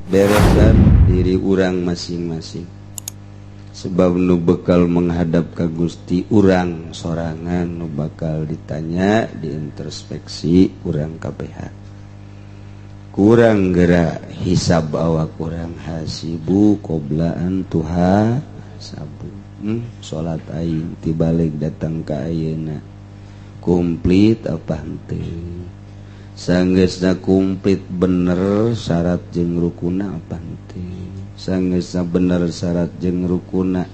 beresan diri urang masing-masing sebab nu bakal menghadap ka Gusti urang sorangan nu bakal ditanya diintrospeksi urang KPH kurang gerak hisab awak kurang hasibu qoblaan tuha sabu salat aing tibalik datang ka ayeuna komplit apa henteu sanggeusna komplit bener syarat jeung rukuna apa henteu sanggeusna bener syarat jeung rukuna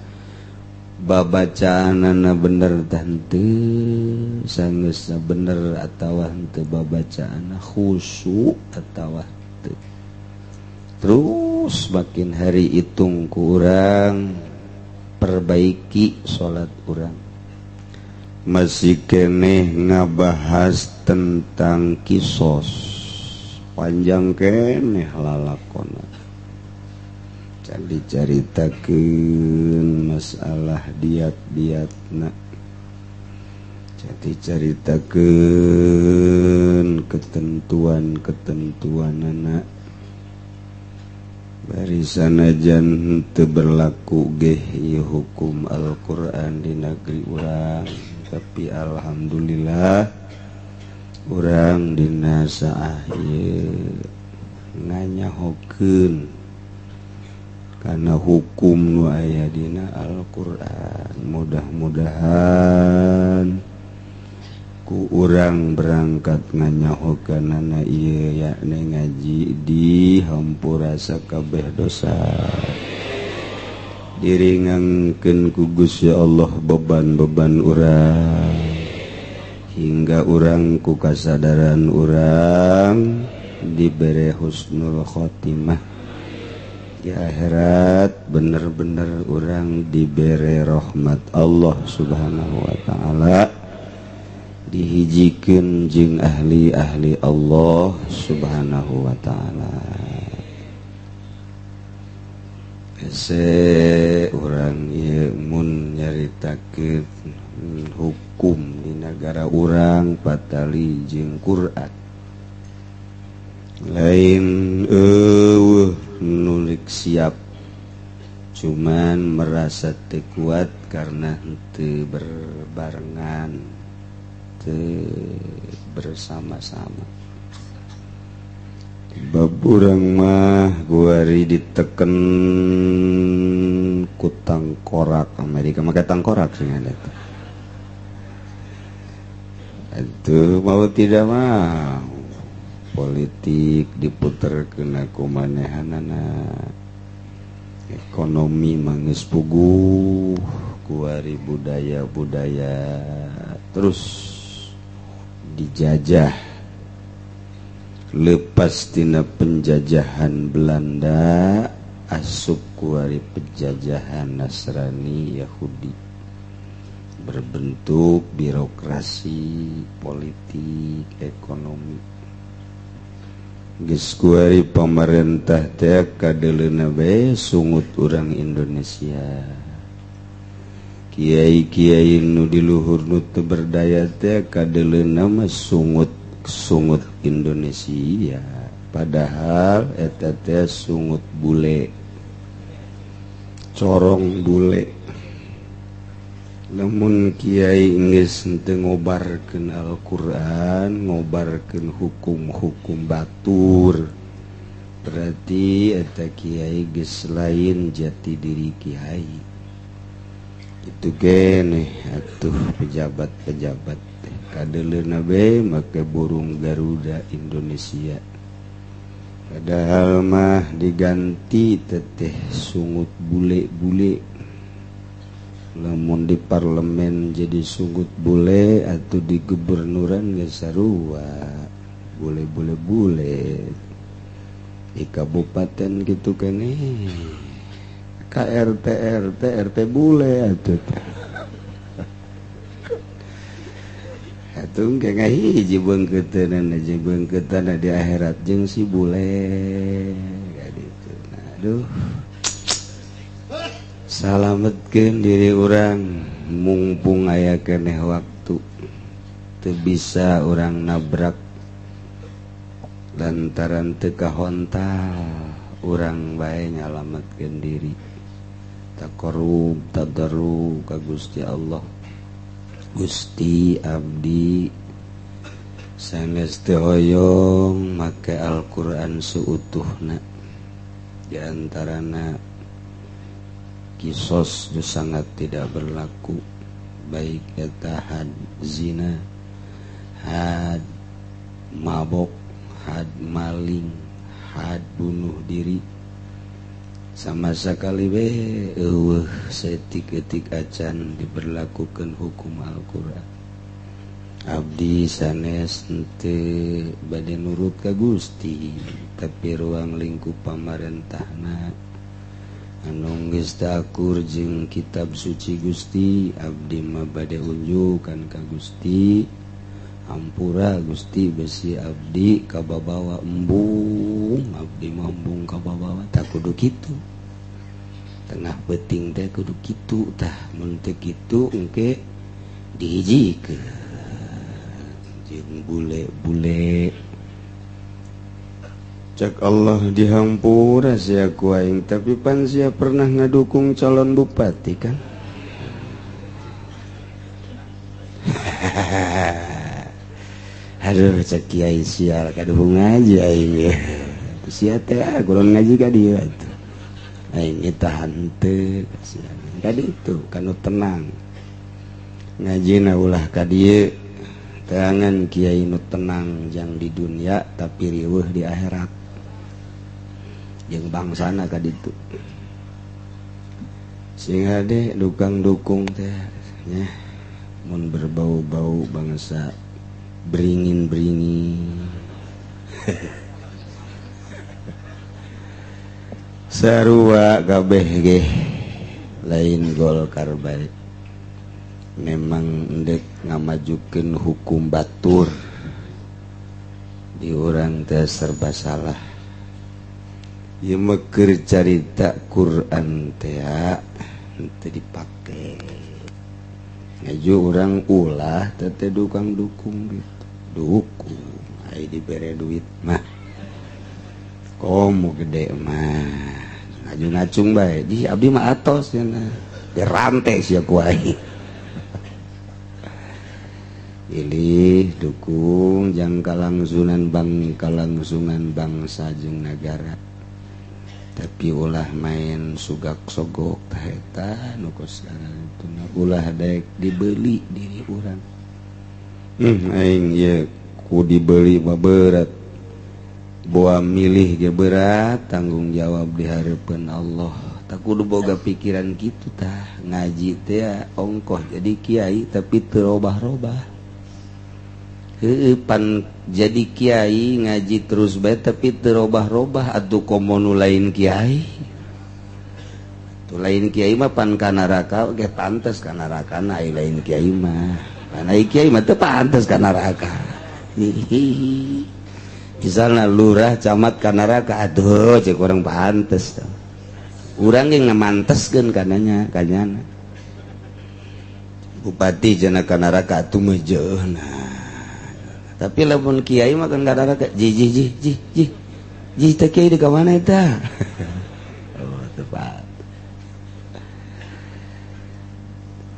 babacaanana bener tah henteu sanggeusna bener atawa henteu babacaanna khusyuk atawa henteu terus makin hari hitung ku urang perbaiki salat urang masih keneh ngabahas tentang kisos panjang keneh lalakona caritakeun masalah diat-diatna caritakeun ketentuan-ketentuanana bari sanajan teu berlaku ge ieu hukum Al-Qur'an di negeri urang tapi alhamdulillah urang dina saah ieu nganyahokeun kana hukum nu aya dina Al-Qur'an mudah-mudahan ku urang berangkat nganyahokeunana ieu yakni ngaji di hampura sakabeh dosa diringankeun ku Gusti Allah beban-beban urang hingga urang ku kasadaran urang dibere husnul khotimah di akhirat bener-bener urang dibere rahmat Allah subhanahu wa ta'ala dihijikeun jeung ahli-ahli Allah subhanahu wa ta'ala urang ieu mun nyaritakeun hukum di negara urang patali jeung Quran lain nulik siap cuman merasa teu kuat karena henteu berbarengan teu bersama-sama bab urang mah guari diteken ku tangkorak Amerika make tangkorak sing ada itu mau tidak mau politik diputerkeun ku manehanana ekonomi manggeus puguh kuari budaya-budaya terus dijajah lepas tina penjajahan Belanda asup kuari penjajahan Nasrani Yahudi berbentuk birokrasi politik ekonomi geus kuari pamarentah teh kadeleuna bae sungut urang Indonesia kiai-kiai nu di luhur nu teu berdaya teh kadeleuna mah sungut Indonesia padahal eta teh sungut bule corong bule lamun kiai geus teu ngobarkeun Al-Qur'an ngobarkeun hukum-hukum batur berarti eta kiai geus lain jati diri kiai itu keneh atuh pejabat-pejabat kadeleuna bae make burung Garuda Indonesia padahal mah diganti teteh sungut bule-bule lamun di parlemen jadi sungut bule atau di gubernuran geus sarua bule-bule di kabupaten gitu keneh KRT RT bule atuh atuh ge ngahiji beungkeuteunana jeung beungkeutanna di akhirat jeung si bule kaditu aduh salametkeun diri urang mumpung aya keneh waktu teu bisa urang nabrak lantaran teu kahontal urang bae nyalametkeun diri taqarrub tadarrub ka Gusti Allah. Gusti abdi sanes teu hoyong make Al-Qur'an seutuhna, di antarana kisos sangat tidak berlaku, baik eta had zina, had mabok, had maling, had bunuh diri, sama sekali eueuh saeutik-eutik acan diberlakukeun hukum Al-Qur'an. Abdi sanes teu bade nurut ka Gusti, tapi ruang lingkup pamarentahna anu geus teu akur jeung kitab suci Gusti, abdi mah bade unjukan ka Gusti. Ampura Gusti besi abdi kababawa embung, abdi mah embung kababawa tak kudu kitu. Tengah peuting teh kudu kitu tah, mun teu kitu engke dihijikeun jeung bule-bule. Cak Allah dihampura sia ku aing, tapi pan sia pernah ngadukung calon bupati kan. Aduh cak kiai sial kadung ngaji aing ya. Sia teh kurang ngaji ka dieu atuh. Aing tahan teu kasihan. Ka ditu kanu tenang. Ngajina ulah ka dieu. Teangan kiai nu tenang jang di dunia tapi riweuh di akhirat. Jeung bangsana ka ditu. Sing hade dukang dukung teh nya mun berbau-bau bangsa beringin-beringin. Sarua kabeh ge lain Golkar bae. Memang endek ngamajukeun hukum batur. Di urang teh serba salah. Ieu mah keur carita Quran teh teu dipake. Ngaju urang ulah teh dukang dukung gitu. Dukung ai dibere duit mah komo gede mah ngaju ngacung bae di abdi mah atos cenah dirantai sia ku aing. Pilih dukung jang kalangsungan bangsa jeung negara, tapi ulah main sugak sogok tah eta nu kosaran itu ulah daek dibeli diri urang. Aing ye ku dibeli mah berat, boa milih ge berat, tanggung jawab di hareupeun Allah. Tak kudu boga pikiran kitu tah, ngaji teh ongkoh jadi kiai tapi teu robah-robah. Heueuh pan jadi kiai ngaji terus bae tapi teu robah-robah atuh komo nu lain kiai. Tu lain kiai mah pan ka neraka ge pantes ka nerakana, ai lain kiai mah. Pan ai kiai mah teu pantes ka neraka. Misalna lurah camat ka neraka, aduh cek urang pantes. Urang ge ngamanteskeun kananya kanyana. Bupati cenah ka neraka atuh mah jeuhna. Tapi lamun kiai mah kan neraka ji teh kiai di ka mana eta? Oh tepat.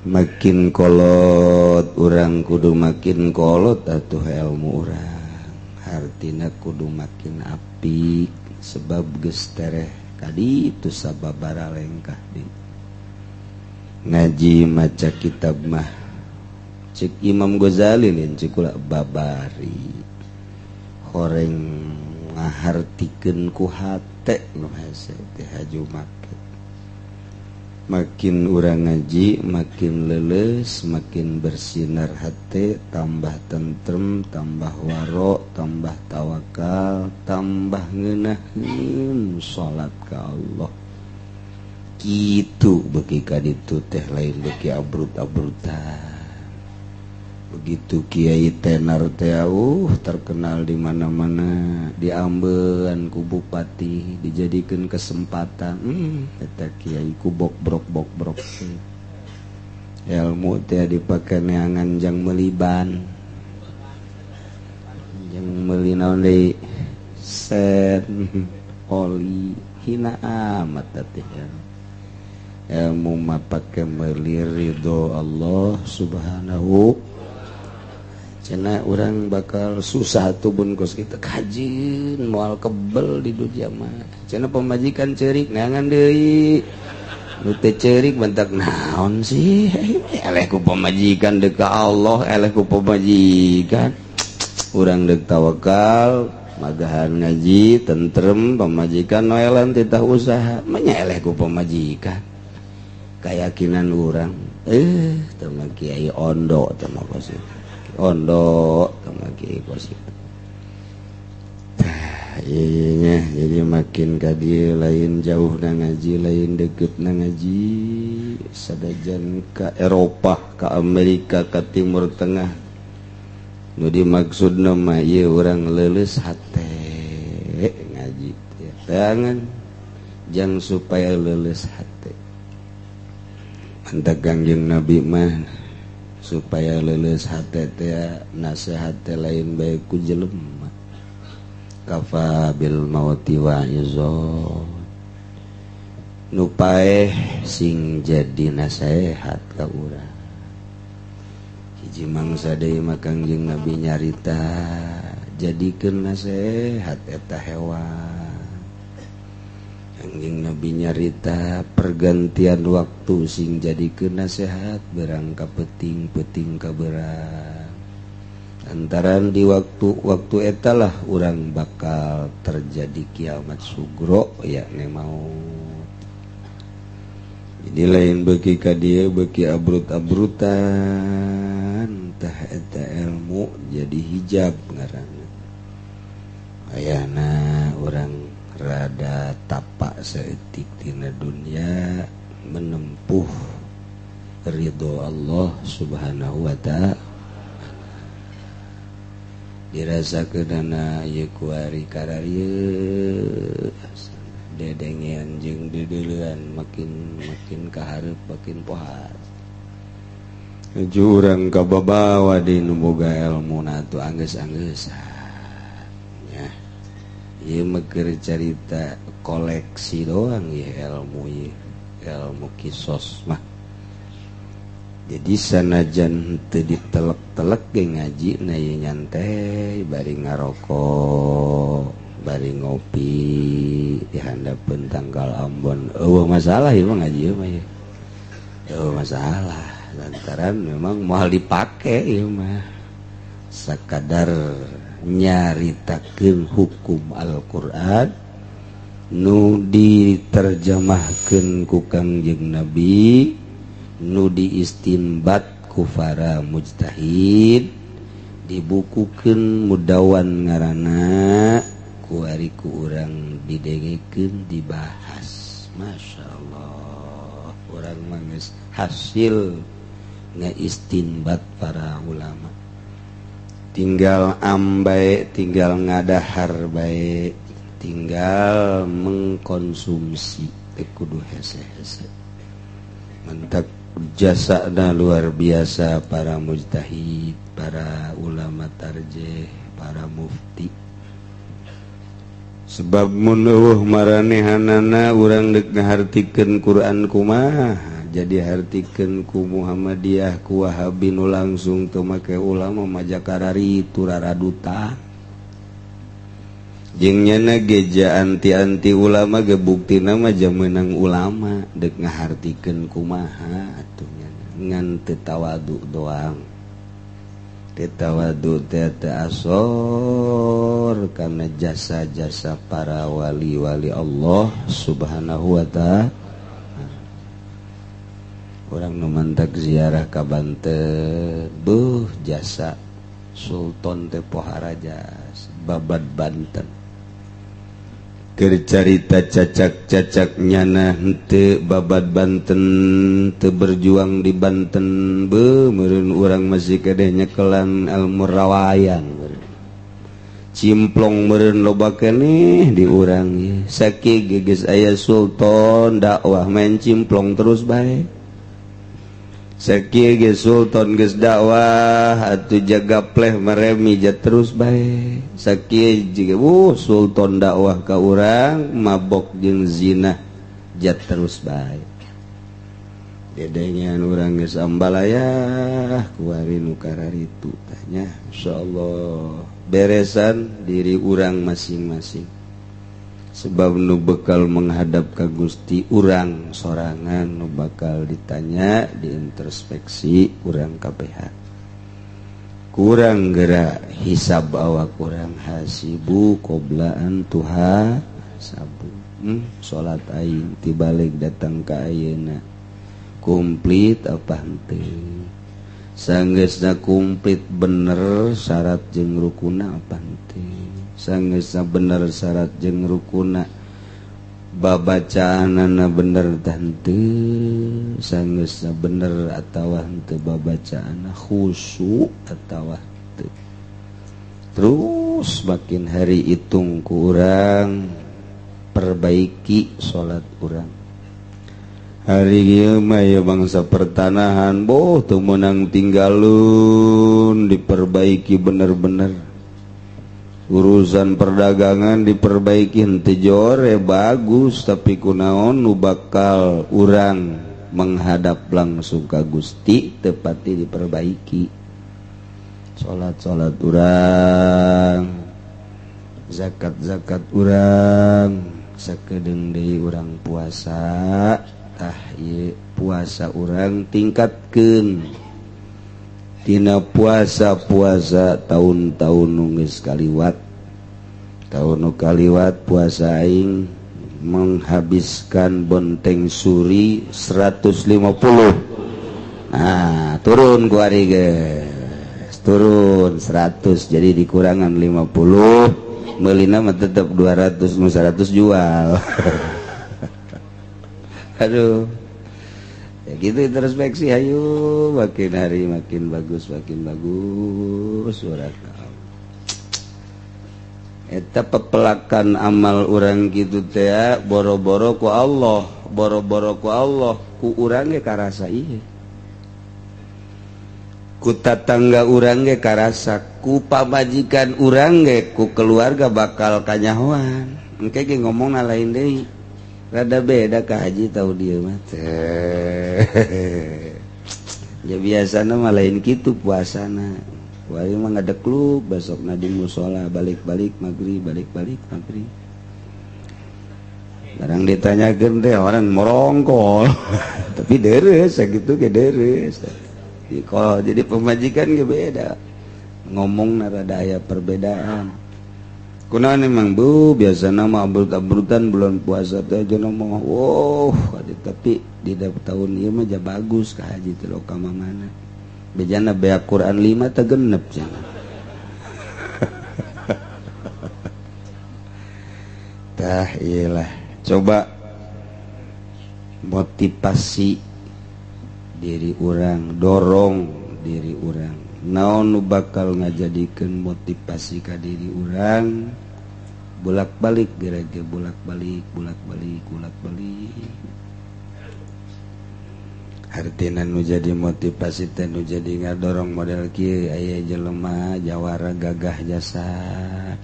Makin kolot urang kudu makin kolot atuh ilmu urang. Hartina kudu makin apik sebab geus tereh kaditu sababaraha lengkah di ngaji maca kitab mah cek Imam Ghazali lain cek ulah babari horeng ngahartikeun ku hate nu hese teh haju make. Makin urang ngaji makin leuleus, makin bersinar hate, tambah tentrem, tambah waro, tambah tawakal, tambah ngeunaheun salat ka Allah. Kitu beuki ka ditu teh lain beuki abrut-abrutan. Begitu kiai tenar teh terkenal di mana-mana, diambean ku bupati, dijadikeun kesempatan. Eta kiai ku bok-brok teh. Ilmu teh dipake neangan jang meuli ban. Jang meuli naon deui? Sen, oli. hina amat teh ilmu mah pake meuli ridho Allah subhanahu. Cenah urang bakal susah tuh bun kos kita kajin moal kebel di dunia mah. Cenah pemajikan ceurik neangan deui. Nu teu ceurik bentak naon sih? Eleh ku pemajikan deuk ka Allah, eleh ku pemajikan. Urang deuk tawakal, magahan ngaji, tentrem, pemajikan noelan titah usaha, nya eleh ku pemajikan. Keyakinan urang teu mah kiai ondo teu mah kosit. Ondo teu mah kiai kosit. Iya jadi makin ka dieu lain jauh na ngaji lain deket na ngaji sadajan ka Eropah ka Amerika ka Timur Tengah nu dimaksudna mah ieu urang leuleus hate ngaji tangan jang supaya leuleus hate mantap Kangjeng Nabi mah supaya leuleus hate teh nasihat teh lain bae ku jelema kafa bil mauti wa'izon nu paeh sing jadi nasihat ka urang hiji mangsa deui mah Kangjeng Nabi nyarita jadikeun nasihat eta hewan. Kangjeng Nabi nyarita pergantian waktu sing jadikeun nasihat berang ka peuting ka beurang. Antaran di waktu etalah urang bakal terjadi kiamat sugro yakni maut. Jadi lain beuki ka dieu beuki abrut-abrutan tah eta ilmu jadi hijab ngaranna. Ayana urang rada tapak saeutik tina dunya menempuh ridho Allah subhanahu wa ta'ala. Dirasakeunana ieu kuari kararieu dedengean jeung dedeuleuan makin ka hareup makin pohar. Nuju urang kababawa di nu boga elmuna atuh anggeus-anggeus. Nya. Ieu mah keur carita koleksi doang ieu ilmu ieu. Ilmu kisos mah. Jadi sanajan teu ditelek-telek ge ngaji na ieu nyantai bari ngarokok, bari ngopi di handapeun tanggal Ambon. Eueuh masalah ieu mah ngaji ieu mah ieu. Eueuh masalah lantaran memang moal dipake ieu mah. Sakadar nyaritakeun hukum Al-Qur'an nu diterjemahkeun ku Kangjeng Nabi nu diistinbat ku para mujtahid dibukukeun mudawan ngaranna ku ari ku urang didengekeun dibahas. Masya Allah urang mah geus hasil ngaistinbat para ulama tinggal ambae tinggal ngadahar bae tinggal mengkonsumsi teu kudu hese-hese. Mantap jasana luar biasa para mujtahid, para ulama tarjih, para mufti. Sebab mun eueuh maranehanana urang deuk ngahartikeun Quran kumaha, jadi hartikeun ku Muhammadiyah ku Wahabi nu langsung teu make ulama majakarari turaraduta. Jeung nyana geja anti-anti ulama ge buktina mah jamenang ulama deuk ngahartikeun kumaha atuh nyana ngan teu tawadu doang. Teu tawadu teh teu asor kana jasa-jasa para wali-wali Allah subhanahu wa ta'ala. Urang nu mantak ziarah ka Banten beuh jasa Sultan teh pohara jas Babad Banten. Keur carita cacak-cacak nyana henteu Babad Banten teu berjuang di Banten beuh meureun urang masih kedeh nyekelan ilmu rawayan cimplong meureun loba keneh di urang ye sakige geus aya sultan dakwah main cimplong terus bae sakieu ge Sultan geus dakwah atuh jaga pleh maremi ja terus bae sakieu jiga Sultan dakwah ka urang mabok jeung zina ja terus bae dedengan urang geus ambalayah kuari nu kararitu tanya insyaallah beresan diri urang masing-masing sebab nu bakal menghadap ka Gusti urang sorangan nu bakal ditanya diintrospeksi urang kabeh kurang geura hisab awak urang hasibu qobla an tuha sabu salat aing tibalik datang ka ayeuna komplit apa henteu sanggeusna komplit bener syarat jeung rukuna apa henteu sanggeusna bener syarat jeung rukuna babacaanana bener henteu sanggeusna bener atawa henteu babacaanna khusyuk atawa henteu terus makin hari itung ku urang perbaiki salat urang hari ieu mah ya bangsa pertanahan teu meunang tinggalun diperbaiki bener-bener urusan perdagangan diperbaiki henteu jore bagus tapi kunaon nu bakal urang menghadap langsung ka Gusti teu pati diperbaiki salat urang zakat urang sakedeung deui urang puasa ieu puasa urang tingkatkeun tina puasa tahun-tahun nu geus kaliwat tahun nu kaliwat puasa aing menghabiskan bonteng suri 150 nah turun ku ari geus turun 100 jadi dikurangan 50 meulina mah tetep 200 nu 100 jual aduh ya gitu introspeksi ayo makin hari makin bagus urang eta pepelakan amal urang kitu teh boro-boro ku Allah ku urang ge karasa ieu ku tatangga urang ge karasa ku pamajikan urang ge ku keluarga bakal kanyahoan engke ge ngomongna lain deui rada beda ka haji tahu dia mah ya biasana mah lain kitu puasana wari mah ngadekluk besokna di musola balik-balik maghrib barang ditanyakeun teh orang morongkol tapi deres sakitu ge deres kalau jadi pemajikan ge beda ngomongna rada aya perbedaan kunaon emang biasa nama abrut-abrutan bulan puasa teh aja ngomong tapi di tahun ieu mah ja bagus ka haji teh loka mana bejana bea Quran 5 teh genep cenah tah iyalah coba motivasi diri urang dorong diri urang naon nu bakal ngajadikeun motivasi ka diri urang bolak-balik gerege bolak-balik artina nu jadi motivasi teh nu jadi ngadorong model kieu aya jelema jawara gagah jasad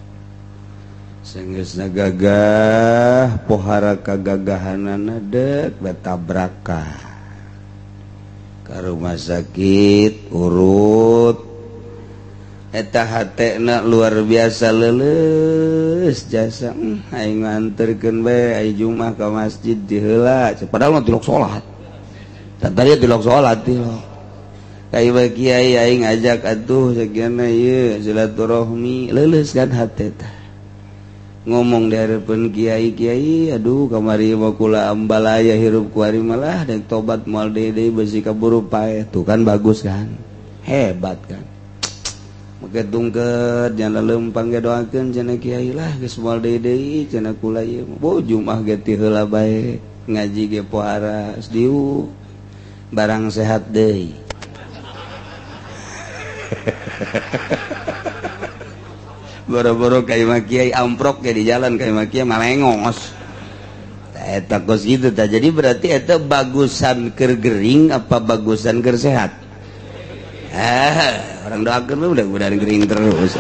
sanggeusna gagah pohara kagagahanana deuk betabraka ka rumah sakit urut eta hatena luar biasa leuleus jasa aing nganterkeun bae ai Jumat ka masjid di heula padahal mah tilok salat tadi tilok salat tilok kai bae kiai aing ajak atuh sakiana ieu silaturahmi leuleus kan hate teh ngomong di hareupeun kiai aduh kamari mah kula ambalaya hirup kuari malah dek tobat moal deui besi kaburu pae tuh kan bagus kan hebat kan make tungkeut nya leumpang ge doakeun cenah kiai lah geus moal deui cenah kula ieu Jumat ge ti heula bae ngaji ge pohara diu barang sehat deui boro-boro ka imah kiai amprok ge di jalan ka imah kiai malengos eta kos gitu ta. Jadi berarti eta bagusan keur gering apa bagusan keur sehat? Orang doakeun mah mudah-mudahan gering terus.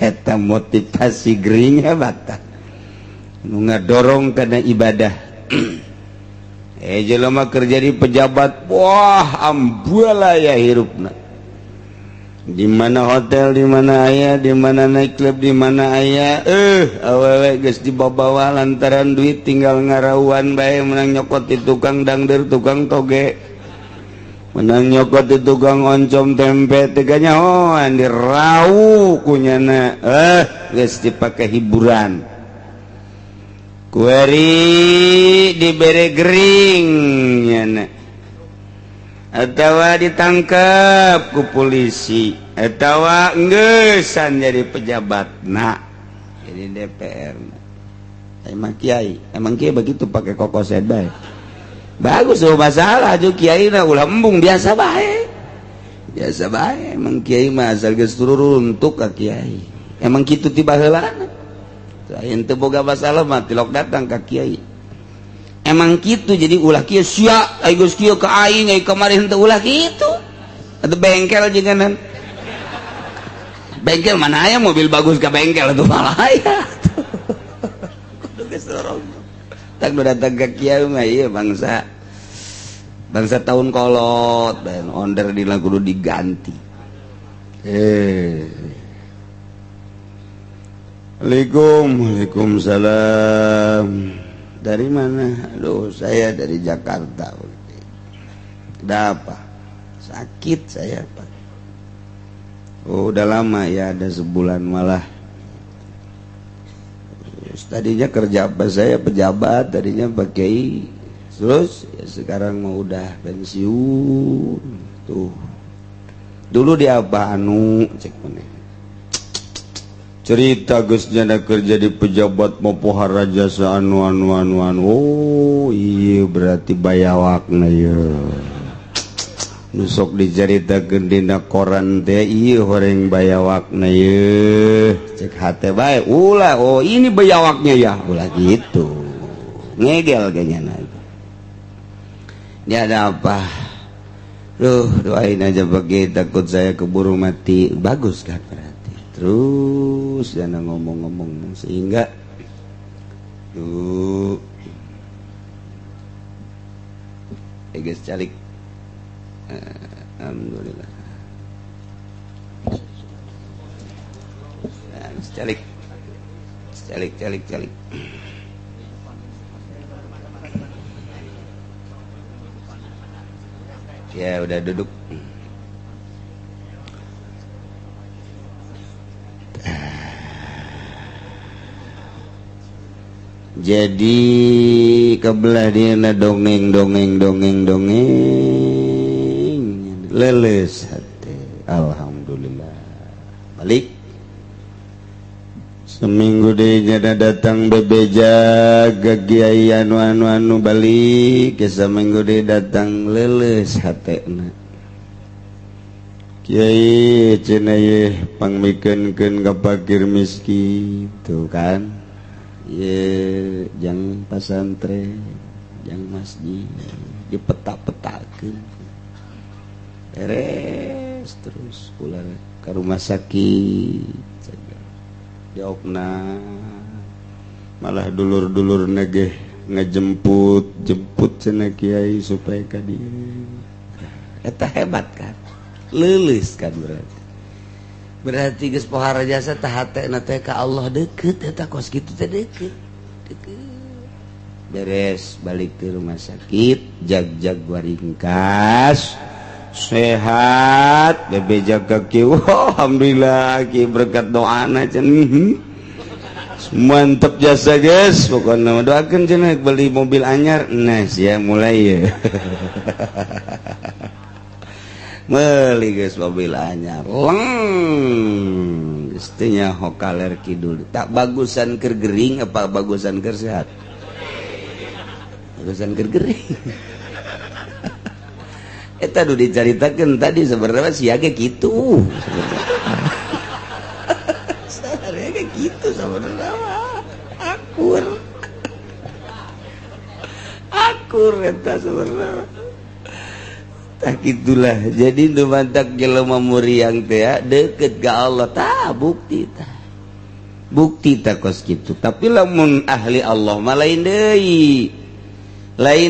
Eta motivasi gering hebat ta. Nu ngadorong kana ibadah. Jelema kerja di pejabat, wah ambuala ya hirupna. Di mana hotel, di mana aya, di mana naik klub, di mana aya, awewe geus dibawa lantaran duit tinggal ngarauan bae menang nyokot di tukang dangder, tukang toge. Menang nyokot di tukang oncom tempe, teganya dirau kunyana, geus dipake hiburan. Kueri dibere gering nyana. Atawa ditangkap ku polisi, atawa enggesan jadi pejabat nak jadi DPR. Emang kiai begitu pakai kokoset bae. Bagus tuh masalah aja kiai na ulah embung biasa bae. Biasa bae emang kiai mah asal geus turun untuk ka kiai. Emang kitu ti baheulana. Ente boga masalah mah tilok datang ka kiai. Emang gitu jadi ulah kieu sia ai geus kieu ka aing ai kemarin teh ulah kitu. Atuh bengkel jenganan. Bengkel mana aya mobil bagus ka bengkel atuh malah aya. Kudu geus dorong. Tak nu datang ka kiai mah ieu bangsa tahun kolot dan onder di kudu diganti. Waalaikumsalam. Dari mana? Aduh, saya dari Jakarta. Ada apa? Sakit saya, Pak. Oh, udah lama ya, ada sebulan malah. Terus tadinya kerja apa saya pejabat, tadinya pakai. Terus ya sekarang mau udah pensiun. Tuh. Dulu di apa anu cek mana? Cerita geus nyana kerja di pejabat mau pohar raja anu. Oh iya berarti bayawakna ya. Nusok diceritakeun dina koran teh ieu horeng bayawakna ye. Cek hate bae ulah oh ini bayawaknya ya. Ulah gitu. Ngegel kayaknya. Dia ada apa? Doain aja bagi takut saya keburu mati. Bagus kan berarti. Terus jangan ngomong-ngomong sehingga tuh guys calik alhamdulillah calik ya udah duduk. Jadi kebelah dia na dongeng leles hati. Alhamdulillah balik seminggu dia datang bebeja gagiai anu balik ke seminggu dia datang leles hati na kiai cenah ye pangmikeunkeun ka fakir miskin tuh kan. Ye jang pasantren jang masjid dipetak-petakeun beres terus pulang ke rumah sakit diokna malah dulur-dulur nage ngejemput cenah kiai supaya ka dieu eta hebat kan leuleus kan berarti geus pohara jasa tah hatena teh ka Allah deukeut eta kos kitu teh deukeut beres balik ke rumah sakit jag waringkas sehat bebeja kaki alhamdulillah ki berkat doana cenah mantep jasa geus pokona doakeun cenah beli mobil anyar nah sia mulai ya meuli geus mobil anyar leng istinya hokaler kidul tak bagusan keur gering apa bagusan keur sehat bagusan keur gering eta nu dicaritakeun tadi sebenarnya sia ge kitu sebenarnya ge kitu itu sebenarnya akur eta sebenarnya tak itulah jadi nu mantak jelema muriang teh deket ka Allah tah bukti kos kitu tapi lamun ahli Allah mah lain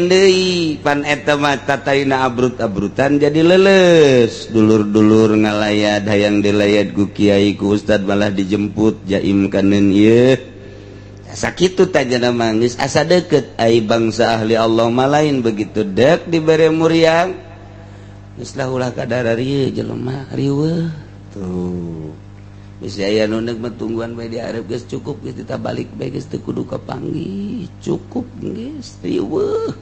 deui pan eta mah tataina abrut-abrutan jadi leles dulur-dulur ngalayat hayang dilayat ku kiai ku ustad malah dijemput jaim kaneun ieu sakitu tajana mangis asa deket ai bangsa ahli Allah mah lain begitu dek dibere muriang geus lah ulah kadar ieu jelema riweuh tuh geus aya nu neuk tungguan bae di arep geus cukup geus ditabalik bae geus teu kudu kapanggih cukup geus riweuh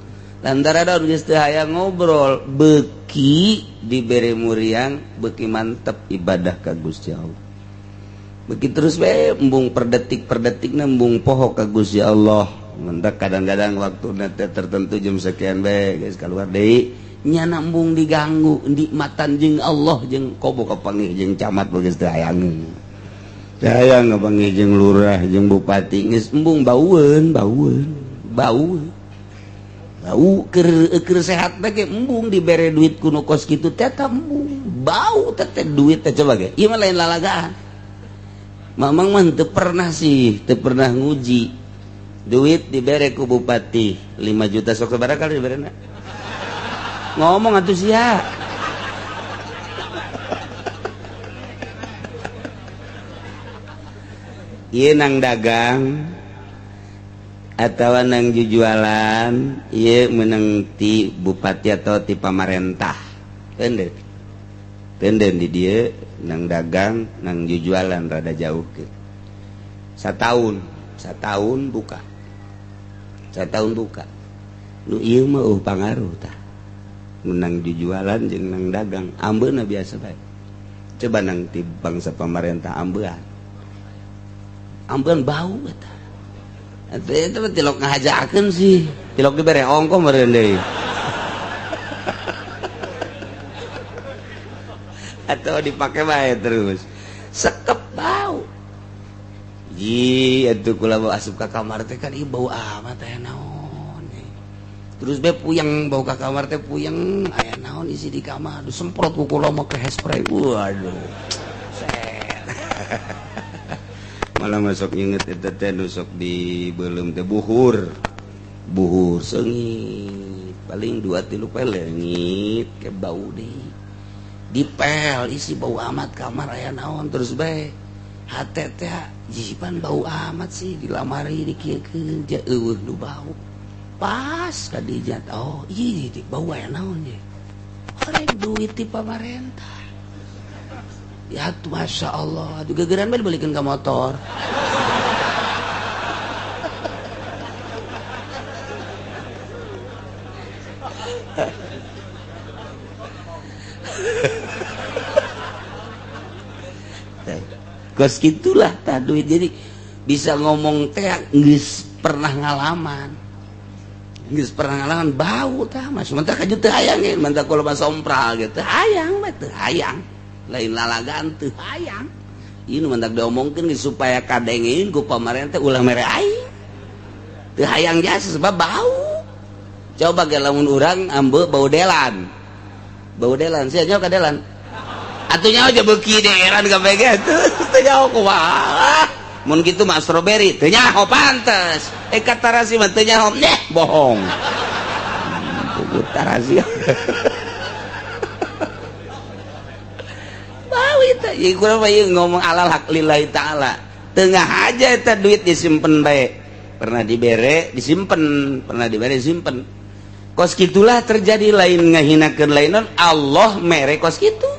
lantaran daun geus teu hayang ngobrol beuki dibere muriang beuki mantep ibadah ka Gusti Allah beuki terus bae embung per detik embung poho ka Gusti Allah mendak kadang-kadang waktuna teh tertentu jam sekian bae geus kaluar deui nya nambung diganggu nikmatan jeung Allah jeung kobo kapanggih jeung camat geus teu hayang hayang kapanggih jeung lurah jeung bupati geus embung baueun bau keur sehat bae embung dibere duit kuno kos kitu teh embung bau teh duit teh coba ge ieu mah lain lalagaan mamang mah teu pernah nguji duit dibere ku bupati 5 juta sok sabaraha kali diberena ngomong atuh sia ieu nang dagang atawa nang jujualan ieu meunang ti bupati atau ti pamarentah tenden di dieu nang dagang nang jujualan rada jauh ke satahun buka nu ieu mah pangaruh tah menang jujualan jeung nang dagang ambeuna biasa bae coba nang ti bangsa pamarentah ambean bau eta eta tilok ngahajakeun sih tilok dibere ongko meureun deui atau dipake bae terus sekep bau atuh kula bawa asup ka kamar teh kan ieu bau amat aya naon terus be puyeng bau ka kamar teh puyeng aya naon isi di kamar disemprot ku kula mah ke hairspray waduh malah masuk inget eta teh nu sok dibeulem teh buhur seungit paling 2-3 pelengit ke bau deui dipel isi bau amat kamar aya naon terus bae hate teh jipan bau amat sih di lamari dikieukeun ja eueuh nu bau pas kadijat oh iya bau aya naon ye arek duit ti pamarentah ya tuh masya Allah aduh gegeran bae dibalikeun ka motor kos gitulah tah duit jadi bisa ngomong teh geus pernah ngalaman bau tah mas mentak aja teu hayang ge mentak kula mah sompral gitu hayang mah teu hayang lain lalagaan teu hayang ieu nu mentak diomongkeun ge supaya kadengeun ku pamarentah ulah mere aing teu hayang jasa sebab bau coba ge lamun urang ambe bau delan sia nyaho kadelan atuh nyaho aja beuki deeran ka bege teu nyaho kumaha mun kitu mah strawberry teu nyaho pantes katarasi mah teu nyaho bohong pugut tarasi bau eta ieu kurang mah ieu ngomong alal hak lillahi taala tengah aja eta duit disimpen bae pernah dibere disimpen kos gitulah terjadi lain ngahinakeun lainon Allah mere kos kitu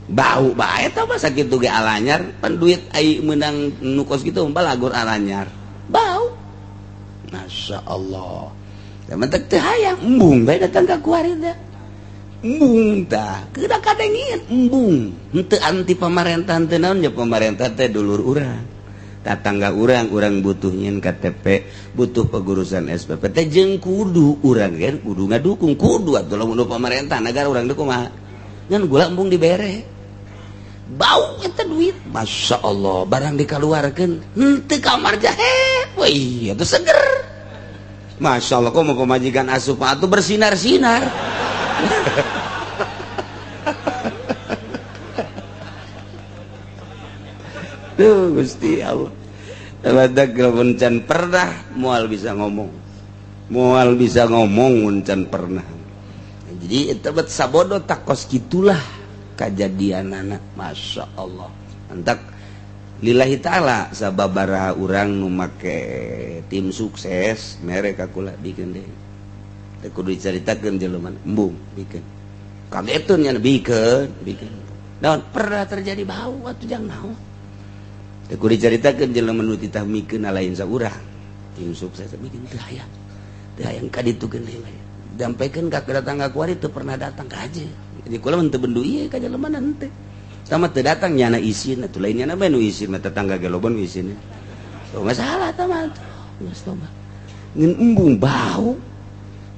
bau bae tah masa kitu ge alanyar pan duit ai meunang nu kos kitu umpal lagur alanyar bau masya Allah teman teh hayang embung bae datang ka kuarida embung tah kedah kadengieun embung henteu anti pamarentah teh naon nya pamarentah teh dulur urang tatangga urang butuh nyin KTP butuh pengurusan SPP teh jeung kudu urang ge kudu ngadukung kudu atuh lamun pamarentah negara urang teh kumaha ngan gula embung dibere bau eta duit Masya Allah barang dikeluarkan henteu kamar jahe wih itu seger Masya Allah kok mau majikan asup atuh bersinar-sinar tuh Gusti Allah badak lamun can pernah moal bisa ngomong can pernah jadi eta bet sabodo takos gitulah kejadian anak Masya Allah antak lillahi ta'ala sababaraha urang nu make tim sukses mereka kula bikin deh teu kudu dicaritakeun jelema embung bikin kagetun nya bikin naon pernah terjadi bau atuh jang naon teu kudu dicaritakeun jelema nu titah mikeun lain saurang tim sukses bikin teu hayang ka ditu geuning dampaikan ka kedatang ka kuari teu pernah datang ka aja jadi kula mun teu bendu ieu ka jelema henteu sama teu datang nyana isin atuh lain nyana bae nu isin mah tetangga ge loba nu isin teu masalah tah mah geus loba ngeun embung bau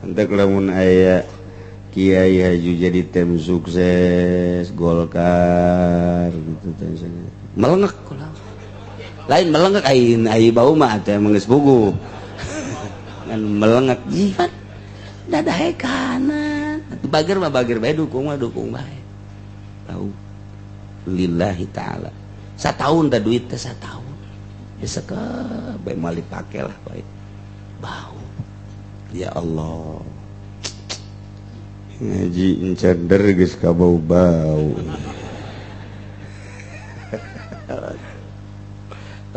entek lamun aya kiai haju jadi tim sukses Golkar gitu teh melengek kula lain melengek ai bau mah teh geus puguh ngan melengek jihan dadahe kanan bager mah bager bae dukung bae tahu lillahi ta'ala satahun dah duit teh satahun bisa ke bae mal dipake lah bae bau ya Allah ngaji encender geus ka bau-bau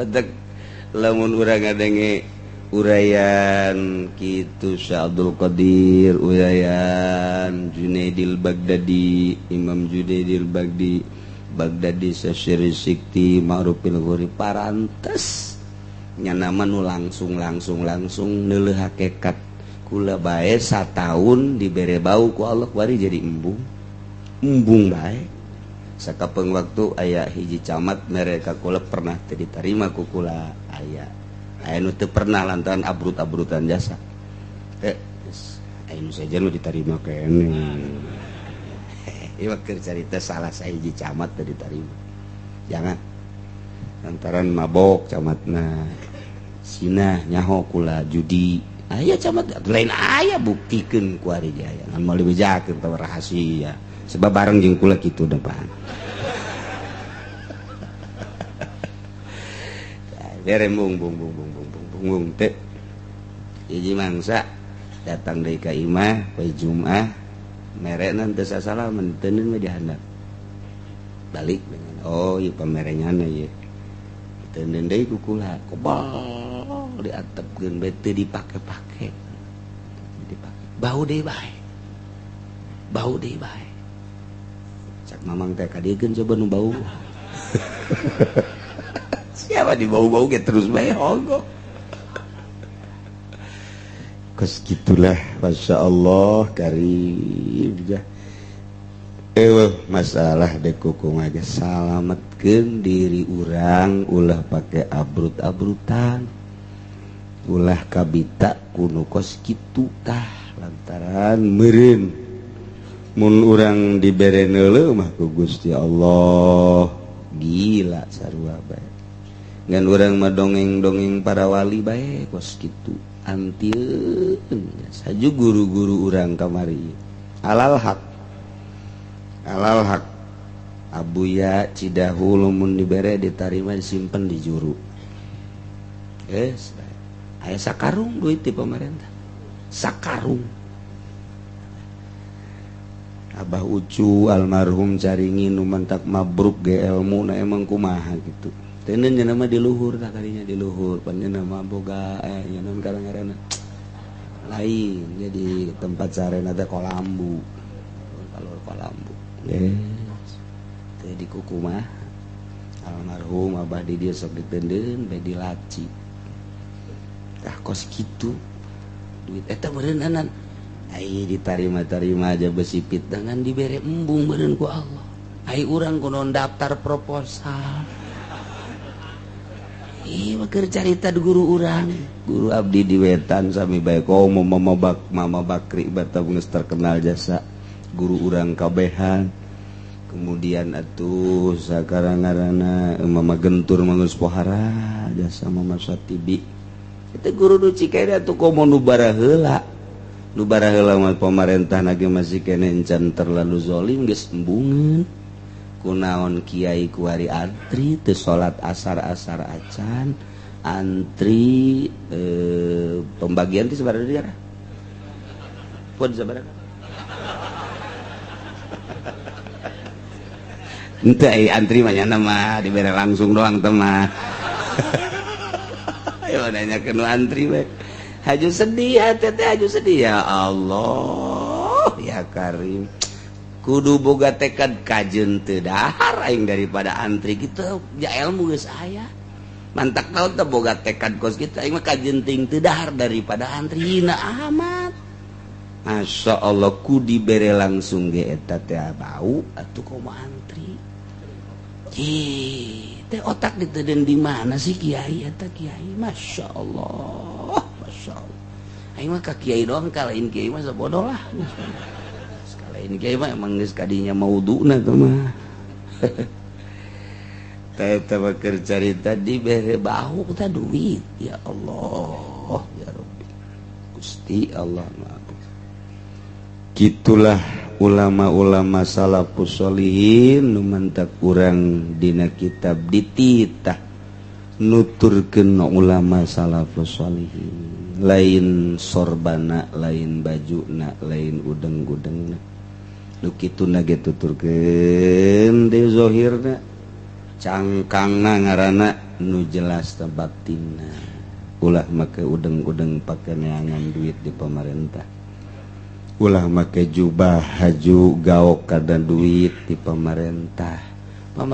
otak lamun urang ngadenge urayan kitu Syekh Abdul Qadir urayan Junaidil Baghdadi Imam Junaidil Baghdadi Sasyiri Sikti Ma'rufil Ghori parantes nya nama nu langsung neuleuh hakikat kula bae satahun dibere bau ku Allah kuari jadi embung bae sakapeung waktu aya hiji camat mereka kula pernah teu ditarima ku kula aya nu teu pernah lantaran abrut-abrutan jasa anu saja nu ditarima kene ieu keur carita salah sahiji camat teu ditarima jangan lantaran mabok camatna sinah nyaho kula judi aya camat lain aya buktikeun ku ari jaya ngan moal dibejakeun teh rahasia sebab bareng jeung kula kitu depan bere bung teh hiji mangsa datang deui ka imah poe Jumat merekna teu sasalaman teuneun mah dihandap balik dengan oh ieu pamerenganna ieu teuneun deui ku kula kobal diatepkeun bae teu dipake-pake bau deui bae cak mamang teh kadiekeun coba nu bau siapa di bau-bau ke terus bae hogo kos gitulah Masya Allah karim jah masalah dek kukung aja salametkeun diri urang ulah pake abrut-abrutan ulah kabita kuno kos kitu tah lantaran meureun mun urang dibere neuleuh mah ku Gusti Allah gila sarua bae ngan urang mah dongeng-dongeng para wali bae kos kitu antieun saju guru-guru urang kamari alal haq abuya Cidahu lamun dibere ditarima disimpen di juru aya sakarung duit di pemerintah sakarung Abah Ucu almarhum caringin nu mantak mabruk ge ilmu na emang kumaha gitu teuneun nya nama di luhur tah kadinya di luhur pan nya nama boga nya naon ngaranna lain jadi tempat sarena teh Kolambu kalor Kolambu teh di kukumah almarhum abah di dieu sok diteundeun bae dilaci tah kos kitu duit eta beureunanan ai ditarima-tarima aja besi pitdangan dibere embung beureun ku Allah ai urang kudu daftar proposal mah keur carita di guru urang guru abdi di wetan sami bae komo mama Bakri batam geus terkenal jasa guru urang kabehan kemudian atuh sakarang-ngaranna Mama Gentur mangus pohara jasa Mama Satibi itu guru nu Cikaida atuh komo nu baraheula mah pemerintah nage masih kene encan terlalu zolim geus embungeun kunaon kiai kuari antri teu salat asar acan antri pembagian ti sabaraha deui kana pun sabaraha ente antri mah nya mah dibere langsung doang teh mah ayo nanya ke nu antri we haju sedih teh haju sedih ya Allah ya Karim kudu boga tekad kajeun teu dahar aing daripada antri kitu ja ilmu geus aya mantak naon teh boga tekad kos kitu aing mah kajeun teuing teu dahar daripada antri na amat Masya Allah ku dibere langsung ge eta teh bau atuh kumaha antri teh otak diteudeun di mana sih kiai eta kiai Masya Allah aing mah ka kiai doang kalain kiai mah sabodoh lah sekalain kiai mah emang geus kadinya mauduna teh mah teh eta mah keur carita dibere bahu teh duit ya Allah ya Rabbi Gusti Allah maaf gitulah ulama-ulama salafus sholihin nu mantak urang dina kitab dititah nuturkeun ulama salafus sholihin lain sorbana lain bajuna lain udeng-udengna nu kituna ge tuturkeun deui zahirna cangkangna ngaranna nu jelas teh batinna ulah make udeng-udeng pake neangan duit di pemerintah ulah make jubah haju gaok kada duit di pemerintah mah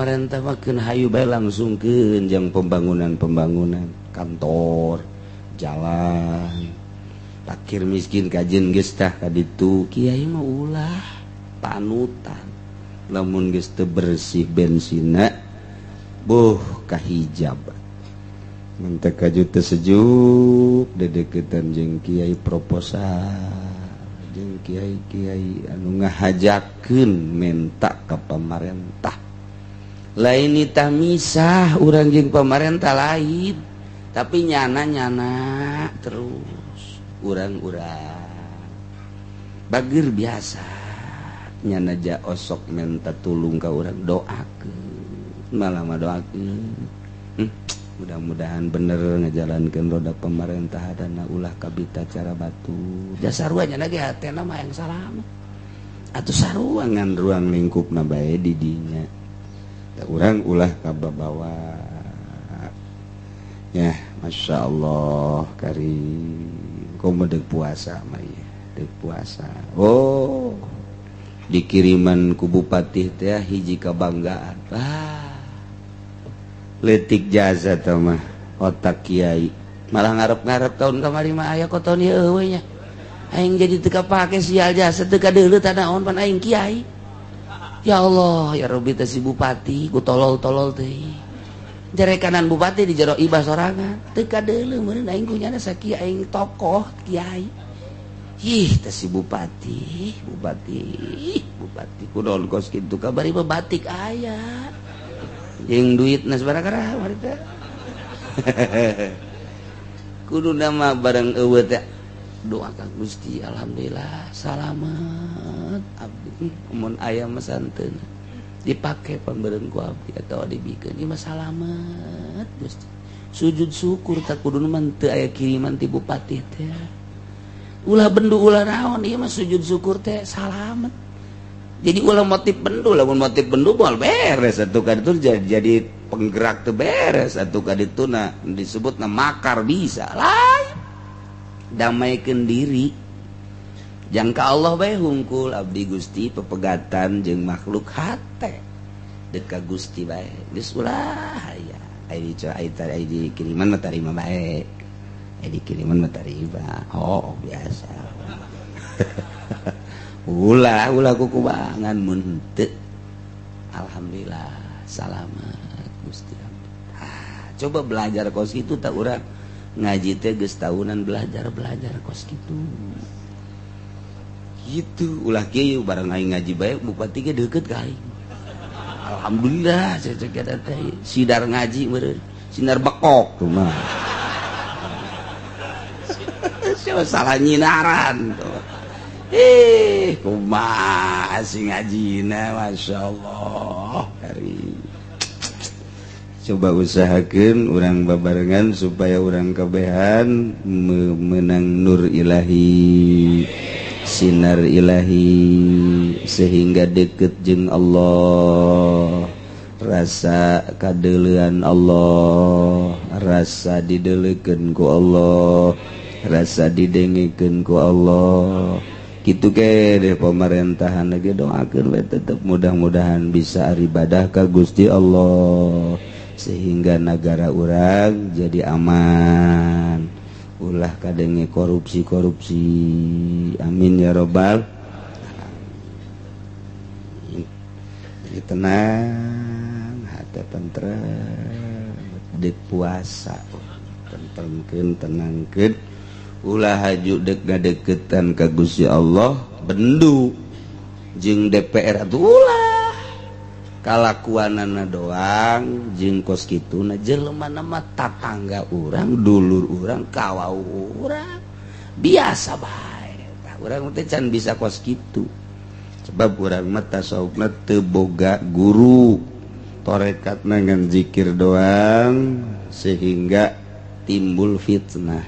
keun hayu bae langsungkeun jang pembangunan kantor jalan fakir miskin kajen geus tah ka ditu kiai mah ulah panutan lamun geus teu bersih bensina kahijab mun teh kaju teu sejuk dedeketan jeung kiai proposal jeung kiai-kiai anu ngahajakeun menta ka pamarentah lain itah misah urang jeung pamarentah lain tapi nyana terus urang-urang bageur biasa nyana ja osok menta tulung ka urang doakeun malah mah doakeun mudah-mudahan bener ngejalankan roda pemerintah dana ulah kabita cara batu jasa ruanya lagi hatena mah yang salah atuh sarua ngan ruang lingkupna bae di dinya da urang ulah kababawa ya Masya Allah Karim komo deuk puasa mah ya deuk puasa oh dikiriman ku bupati teh hiji kabanggaan letik jasa tau mah otak kiai malah ngarep-ngarep tahun kamari mah aya koton ieu euy nya aing jadi teu kapake sial jasa teu kadeuleut naon pan aing kiai ya Allah ya Rabbi teh si bupati ku tolol-tolol teh jare kanan bupati di jero ibah sorangan teu kadeuleut meureun aing kunyana sakieu aing tokoh kiai ih teh si bupati kunaon kos kitu kabari mah batik aya yang duit nas barakara warga kudu nama barang eueuh teh doa ka Gusti alhamdulillah salamet abdi mun aya mah santeun dipake pambeureun ku abdi atawa dibikeun ieu mah salamet Gusti sujud syukur tak kudu mah teu aya kiriman ti bupati teh ulah bendu ulah naon ieu mah sujud syukur teh salamet jadi ulah motif bendu lamun motif bendu moal beres atuh ka ditu jadi penggerak teu beres atuh ka dituna disebutna makar bisa lain damaikeun diri jangka Allah bae hungkul abdi Gusti pepegatan jeung makhluk hate deuk ka Gusti bae geus ulah aya ai dikiriman mah tarima bae ai dikiriman mah tarima oh biasa ulah kuku bangan mun teu alhamdulillah salamet Gusti coba belajar kos kitu tak urang ngaji teh geus tahunan belajar kos kitu gitu ulah kieu barang aing ngaji bae bupati ge deukeut ka aing alhamdulillah cek eta teh sidar ngaji meureun sinar bekok tuh mah siapa salah nyinaran tuh kumaha si ngajina masyaallah hari coba usahakeun urang babarengan supaya urang kabehan menang nur ilahi sinar ilahi sehingga deket jeung Allah rasa kadeulean Allah rasa didelekeun ku Allah rasa didengikeun ku Allah kitu ke deh pemerintahan lagi doakeun we tetep mudah-mudahan bisa ibadah ka Gusti Allah sehingga negara urang jadi aman ulah kadenge korupsi amin ya robbal jadi tenang hati tentrem dek puasa tentremkeun tenangkeun ulah haju dek ngadeukeutan ka Gusti Allah bendu jeung DPR atuh ulah kalakuanana doang jeung kos kituna jelema mah tatangga urang dulur urang kawau urang biasa bae urang teh can bisa kos kitu sebab urang mah tasawufna teu boga guru torekatna ngan zikir doang sehingga timbul fitnah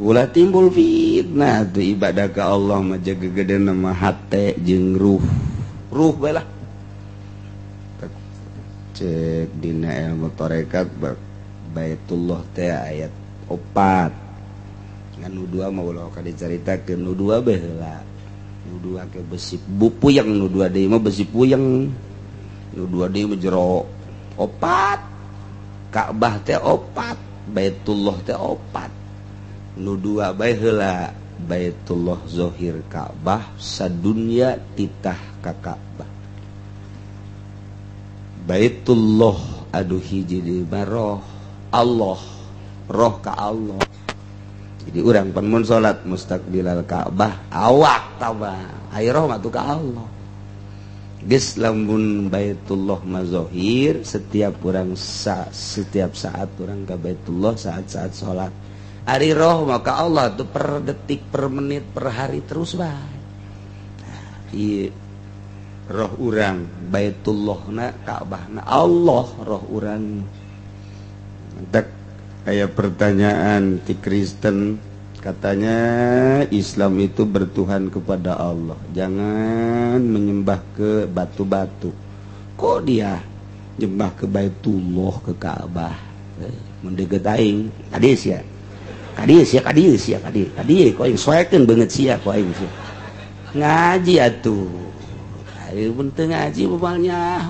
ulah timbul fitnah tuh ibadah ka Allah mah jaga gedena mah hate jeung ruh bae lah cek dina ilmu tarekat Baitullah teh ayat 4 ngan nu dua mah ulah ka dicaritakeun nu dua baheula nu dua ke besi puyeng nu dua deui mah besi puyeng nu dua deui mah jero 4 Ka'bah teh 4 Baitullah teh 4 nu dua baheula Baitullah zahir Ka'bah sadunya titah ka Ka'bah Baitullah aduh hiji di baroh Allah roh ka Allah jadi urang pan mun salat mustaqbilal Ka'bah awak tabah ai roh mah tu ka Allah geus lamun Baitullah mazahir setiap urang setiap saat urang ka Baitullah saat-saat salat ari roh mah ka Allah tu per detik per menit per hari terus bae ieu roh urang Baitullahna Ka'bahna Allah roh urang tak aya pertanyaan ti Kristen katanya Islam itu bertuhan kepada Allah jangan menyembah ke batu-batu kok dia nyembah ke Baitullah ke Ka'bah mendeget aing kadieu kok aing soekeun beungeut sia kok aing sia ngaji atuh ayo penting ngaji bebalnya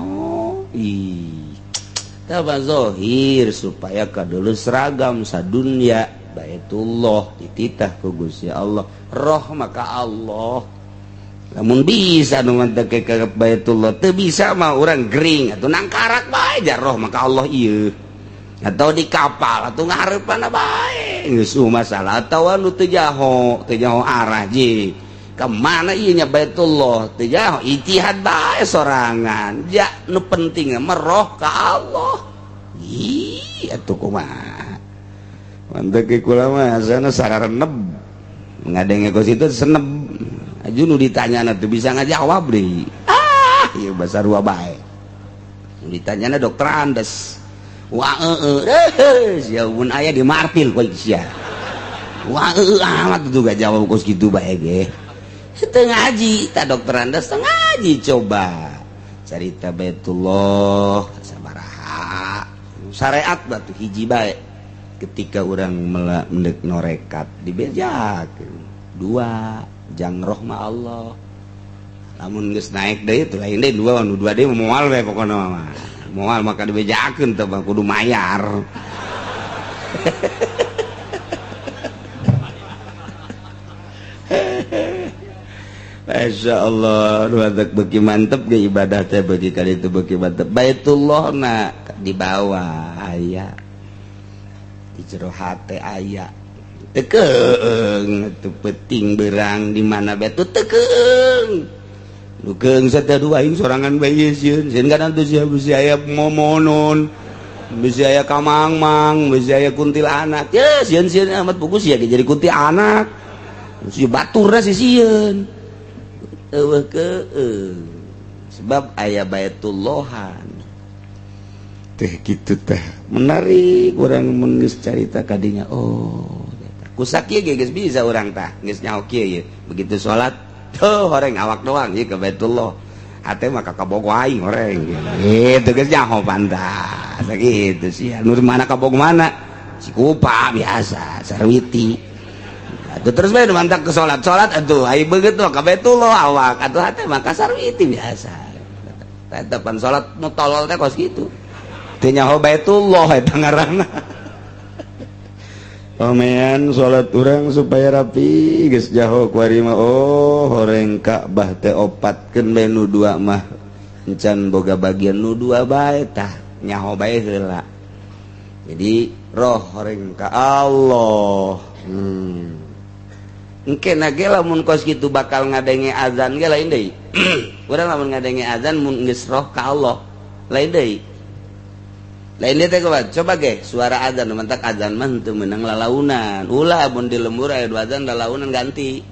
tabah zohir supaya kadulu seragam sadunya Baitullah dititah ku Gusti Allah roh maka Allah lamun bisa nu mantep ke Baitullah teu bisa mah urang gering atuh nangkarak bae jar roh maka Allah ieu atau di kapal atau ngareupana bae geus masalah atawa nu teu jaho arah je kemana iya nya Baitullah teh jauh ijtihad bae sorangan ja nu penting mah roh ka Allah ih atuh kumaha mantep ke kula mah asana sarareneb ngadenge ku situ seneb aju nu ditanyana teu bisa ngajawab deui ieu basa rua bae nu ditanyana dokter Andes sia mun aya di martil ku sia amat tuh gak jawab ku kitu bae ge setengah ngaji tak dokter Anda setengah ngaji coba cerita Baitullah sabaraha syariat batu hiji bae ketika orang mendek norekat dibejakeun dua jang roh ma Allah lamun geus naik deui teh lain deui dua deui moal we pokona mah moal maka dibejakeun teh kudu mayar Masya Allah nuadak beki mantep ke ibadah teh beki kali itu beki mantep Baitullah na di bawah aya di jero hate aya tekeung itu peting berang di mana betu tekeung Lugeng satadua aing sorangan bae sieun. Sieun kana teu sia aya momonon. Bisa aya kamangmang, bisa aya kuntilanak. Ya sieun-sieun amat buku sia jadi kuntilanak. Si baturna si sieun. Eueuh sebab aya Baitullohan. Teh kitu teh. Menarik urang mun geus carita kadinya. Oh, kusak ieu geus bisa urang tah. Geus nyaho kieu ye. Begitu salat, tuh horeng awak doang ieu ke Baitullah. Hate mah kabogo aing horeng. Gitu geus nyaho pantas. Sakitu sih. Nu mana kabogo mana? Si kupa biasa, sarwiti. Atuh terus bae mantak ke salat atuh ai beungeut mah ka Baitullah awak atuh hate mah ka sarwiti biasa. Eta pan salat nu tolol teh kos kitu. Teu nyaho Baitullah eta ngaranna. Pamean salat urang supaya rapi geus jaho kuari mah oh horeng Ka'bah teh opatkeun bae nu dua mah encan boga bagian nu dua bae tah nyaho bae heula. Jadi roh horeng ka Allah. Engke na ge lamun kos kitu bakal ngadenge azan ge lain deui. Urang lamun ngadenge azan mun geus roh ka Allah lain deui. Lain dia teh coba ge suara azan mentak azan mah teu meunang lalaunan. Ulah mun di lembur aya dua azan lalaunan ganti.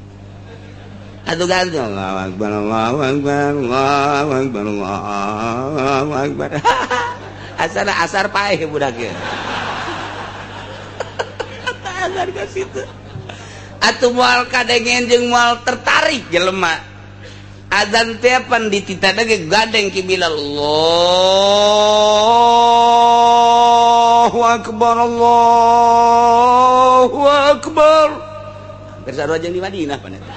Atuh ganti Allahu Akbar Allahu Akbar Allahu Akbar Allahu Akbar. Asana asar paeh budak ge. Azan ka situ. Atuh moal kadengen jeung moal tertarik jelema. Azan teh pan dititana ge gadeng ki Bilal. Allahu Akbar Allahu Akbar. Bersarua jeung di Madinah pan eta.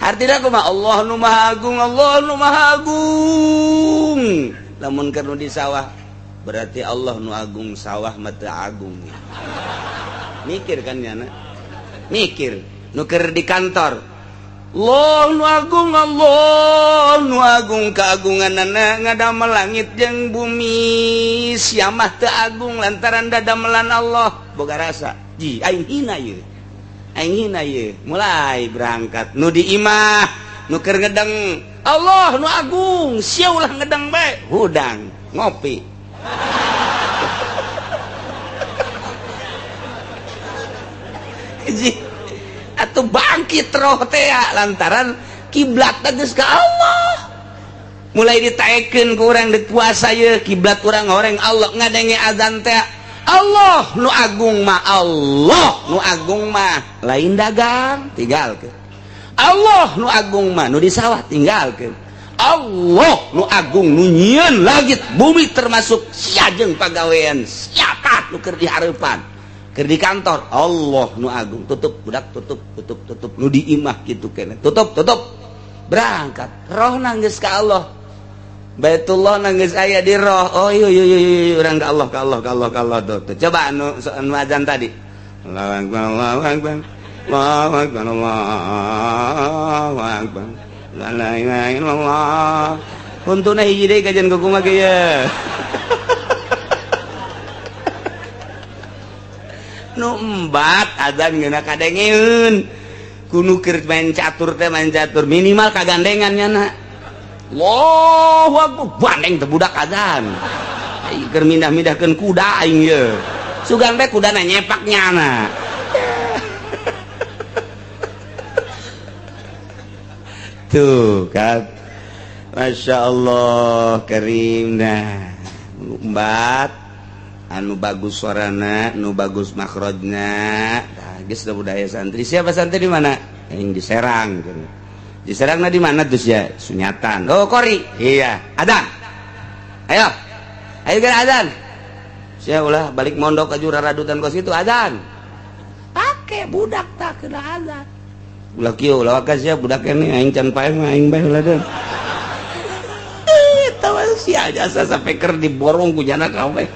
Artina kumaha Allah nu Maha Agung Allah nu Maha Agung. Lamun keur nu di sawah berarti Allah nu agung sawah mah teu agung. Mikir kan nyana? Mikir. Nu keur di kantor. Allah nu agung keagunganana ngadamel langit jeung bumi. Sia mah teu agung lantaran dadamelan Allah. Boga rasa. Ji aing hina ieu. Aing hina ieu. Mulai berangkat nu di imah, nu keur ngedeng Allah nu agung, sia ulah ngedeng bae. Hudang, ngopi. Atau bangkit roh teh lantaran kiblatna geus ka Allah. Mulai ditaekeun ku urang di puasa ye kiblat urang horeng Allah ngadenge azan teh Allah nu agung mah Allah nu agung mah lain dagang tinggalkeun. Allah nu agung mah nu di sawah tinggalkeun. Allah nu agung nu nyieun langit bumi termasuk sia jeung pagawean siapa nu keur di hareupan keur di kantor Allah nu agung tutup budak tutup nu di imah kitu keneh tutup berangkat roh nanggeus ka Allah Baitullah nanggeus aya di roh oh iya urang ka Allah tuh coba anu azan tadi Allahu Akbar Allahu Akbar Allahu Akbar Allahu Akbar la ilaha illallah untuna hiji deui kajian kumaha ge ya nu embat adzan geuna kadengeun kudu keur main catur teh main catur minimal kagandengan nyana Allahu Akbar bandeng teh budak adzan aing keur mindah-mindahkeun kuda aing ye sugan teh kudana nyepak nyana tuh kan Masya Allah Karim nah embat anu bagus suarana nu bagus makrojna nah geus da budaya santri siapa santri di mana yang di Serang gitu. Di Serangna di mana tuh ya sunyatan oh kori iya adzan ayo kan adzan sia ulah balik mondok ka juraradutan kos itu adzan pake budak tak kena adzan ulah kieu ulah wakas ya budak ini aing can paeh mah aing bae heula deun tawa sia jasa sampai keur diborong ku jana kabeh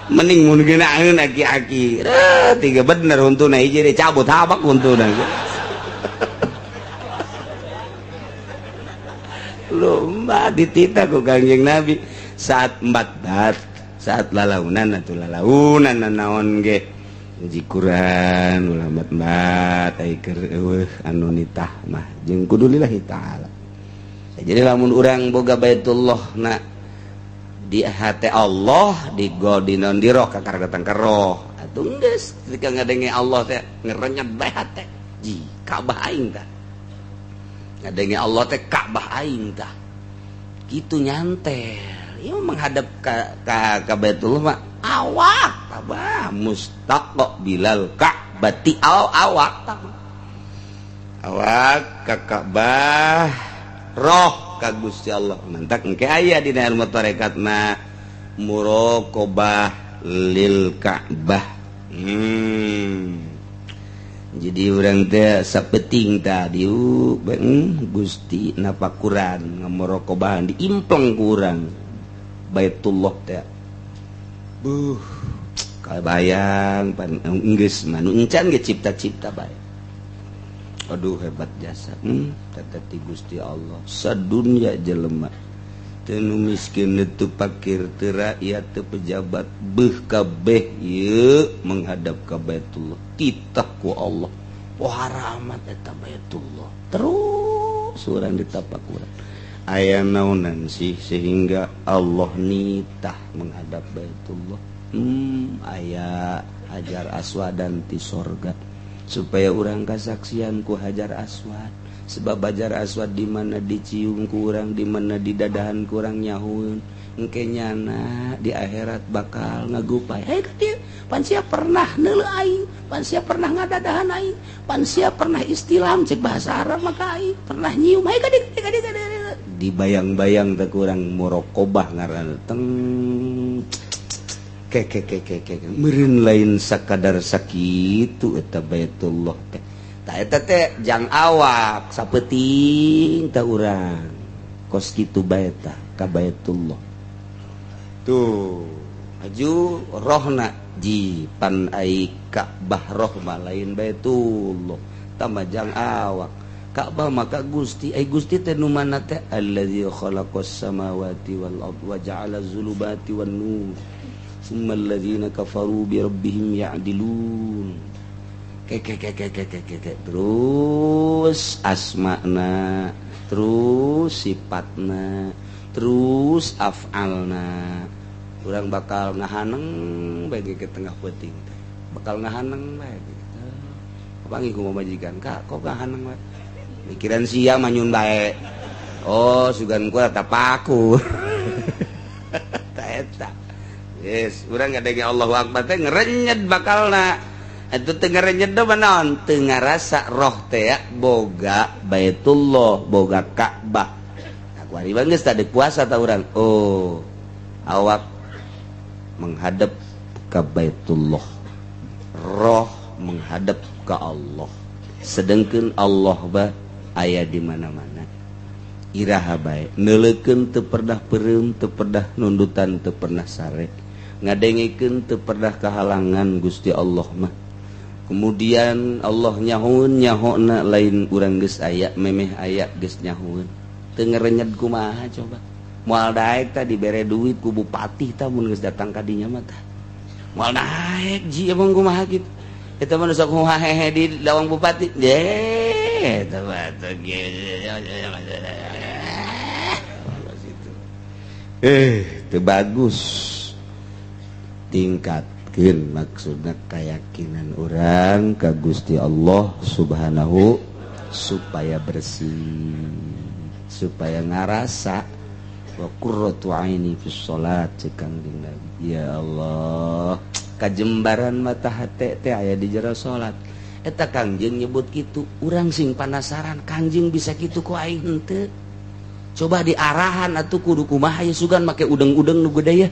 mending mun geunaeun aki-aki tiga bener untuna hiji deh cabut habak untuna lomba ditita ku Kangjeng Nabi saat embat saat lalaunan atuh lalaunan naon ge ngaji Quran ulah bat ai keur anu nitah mah jeung kudu lillahi taala. Jadi lamun urang boga Baitullah na di hate Allah di godinon di roh kakar datang ke roh atuh geus ketika ngadenge Allah teh ngerenyet bae hate ji Ka'bah aing tah ngadenge Allah teh Ka'bah aing tah kitu nyantel ieu menghadap ka Baitullah mah awak tabah mustaqbilal Ka'bati awak tabah awak ka Ka'bah roh ka Gusti Allah mantak engke aya dina ilmu tarekatna muraqabah lil Ka'bah. Jadi urang teh sapeting tadi Gusti napa Quran ngamuraqabahan diimpleng ku urang Baitullah teh. Kabayang pan geus manu encan ge cipta-cipta bae. Aduh hebat jasa tata ti Gusti Allah sadunya jelema teu nu miskin teu fakir teu rakyat teu pejabat beuh kabeh ieu menghadap ka Baitullah titah ku Allah pohara amat eta Baitullah terus urang ditapak urang aya naonan sih sehingga Allah nitah menghadap Baitullah aya Hajar Aswadan ti sorga supaya orang kasaksian ku Hajar Aswad sebab Hajar Aswad di mana dicium ku urang di mana di dadahan ku urang nyahueun engke nyana di akhirat bakal ngagupay hei ka dieu pan sia pernah neuleuh aing pan sia pernah ngadadahan aing pan sia pernah istilam cek bahasa Arab maka aing pernah nyium hei ka dieu dibayang-bayang teh ku urang muraqabah ngaranna teng meureun lain sakadar sakitu eta Baitullah teh tah eta teh jang awak sapeting tah urang kos kitu bae tah ka Baitullah tuh aju rohna ji pan ai Ka'bah roh mah lain Baitullah tah mah jang awak Ka'bah maka Gusti ai Gusti teh nu mana teh allazi khalaqas samawati wal ardh wa ja'ala zulubati wan nur summal ladzina kafaru bi rabbihim ya'dilun terus asma'na terus sifatna terus af'alna urang bakal ngahaneng bae ke tengah peuting teh bakal ngahaneng bae gitu panggih ku majikan kak kok ngahaneng bae pikiran sia manyun bae oh sugan ku tapaku ta eta yes, urang ngadenge Allahu Akbar teh ngerenyet bakalna. Itu teu ngerenyet do naon? Teu ngarasa roh teh ya boga Baitullah, boga Ka'bah. Nah, kuari geus tadi puasa ta urang. Oh, awak menghadap ke Baitullah. Roh menghadap ke Allah. Sedengkeun Allah ba aya di mana-mana. Iraha bae neuleukeun teu pernah peureum teu pernah nundutan teu pernah sare ngadengikeun teu pernah kahalangan Gusti Allah mah kemudian Allah nyahoeun nyahona lain urang geus aya memeh aya geus nyahoeun teu ngarenyet kumaha coba moal daek tah dibere duit ku bupati tah mun geus datang ka dinya mah tah moal daek ji emang kumaha kitu eta mah sok hehe di lawang bupati eta mah teh teu bagus tingkatkeun maksudna keyakinan orang ka Gusti Allah Subhanahu supaya bersih supaya ngarasa wa qurratu aini fis shalat cekang jeung Nabi ya Allah kajembaran mata hate teh aya di jero salat eta Kangjeng nyebut kitu urang sing panasaran Kangjeng bisa kitu ku aing henteu coba diarahan atuh kudu kumaha ya sugan make udeng-udeng nu gede ya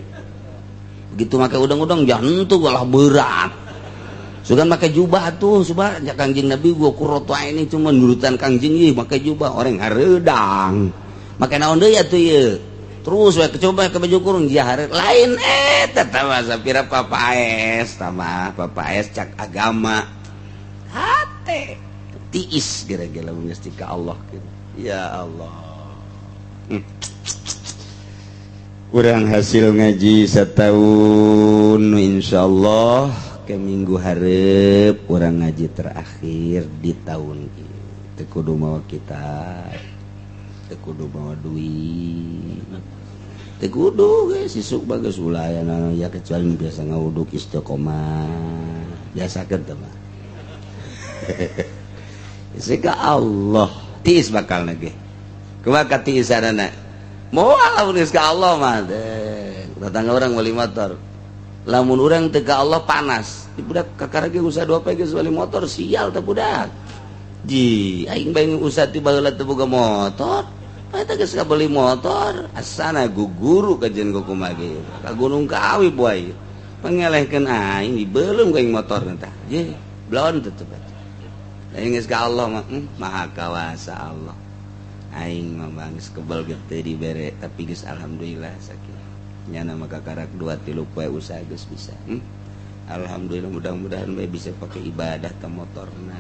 begitu make udeng-udeng jantu malah berat sugan make jubah tuh coba nya Kangjeng Nabi gua qurratu aini cuma nurutan Kangjeng ieu make jubah orang hareudang make naon deui atuh ieu terus we coba ke baju kurung jahareut lain eta tah sapira papaes tama papaes cak agama hate tiis gara-gara geus ka Allah gitu ya Allah kurang hasil ngaji setahun insyaallah ke minggu hareup urang ngaji terakhir di tahun ieu teu kudu mawa kitab teu kudu mawa duit teu kudu geus isuk bageus ulah aya ya kecuali biasa ngawuduk istiqomah biasakeun teh mah sika Allah tiis bakal nage kumaha katiisanana moal lamun geus ka Allah mah datang orang wali motor lamun urang teu ka Allah panas di budak kakarage usaha 2 geus wali motor sial teh budak ji aing bae usaha ti baheula teu boga motor eta geus kabeli motor asana guguru kajen ku kumaha ge ka Gunung Kawi boy pangelehkeun aing dibeulem ka aing motorna tah je blon teh teh aing geus ka Allah mah maha kawasa Allah aing mah geus kebal teu dibere tapi geus alhamdulillah sakit nyana maka karak 2-3 poe usaha geus bisa alhamdulillah mudah-mudahan bae bisa pakai ibadah ka motorna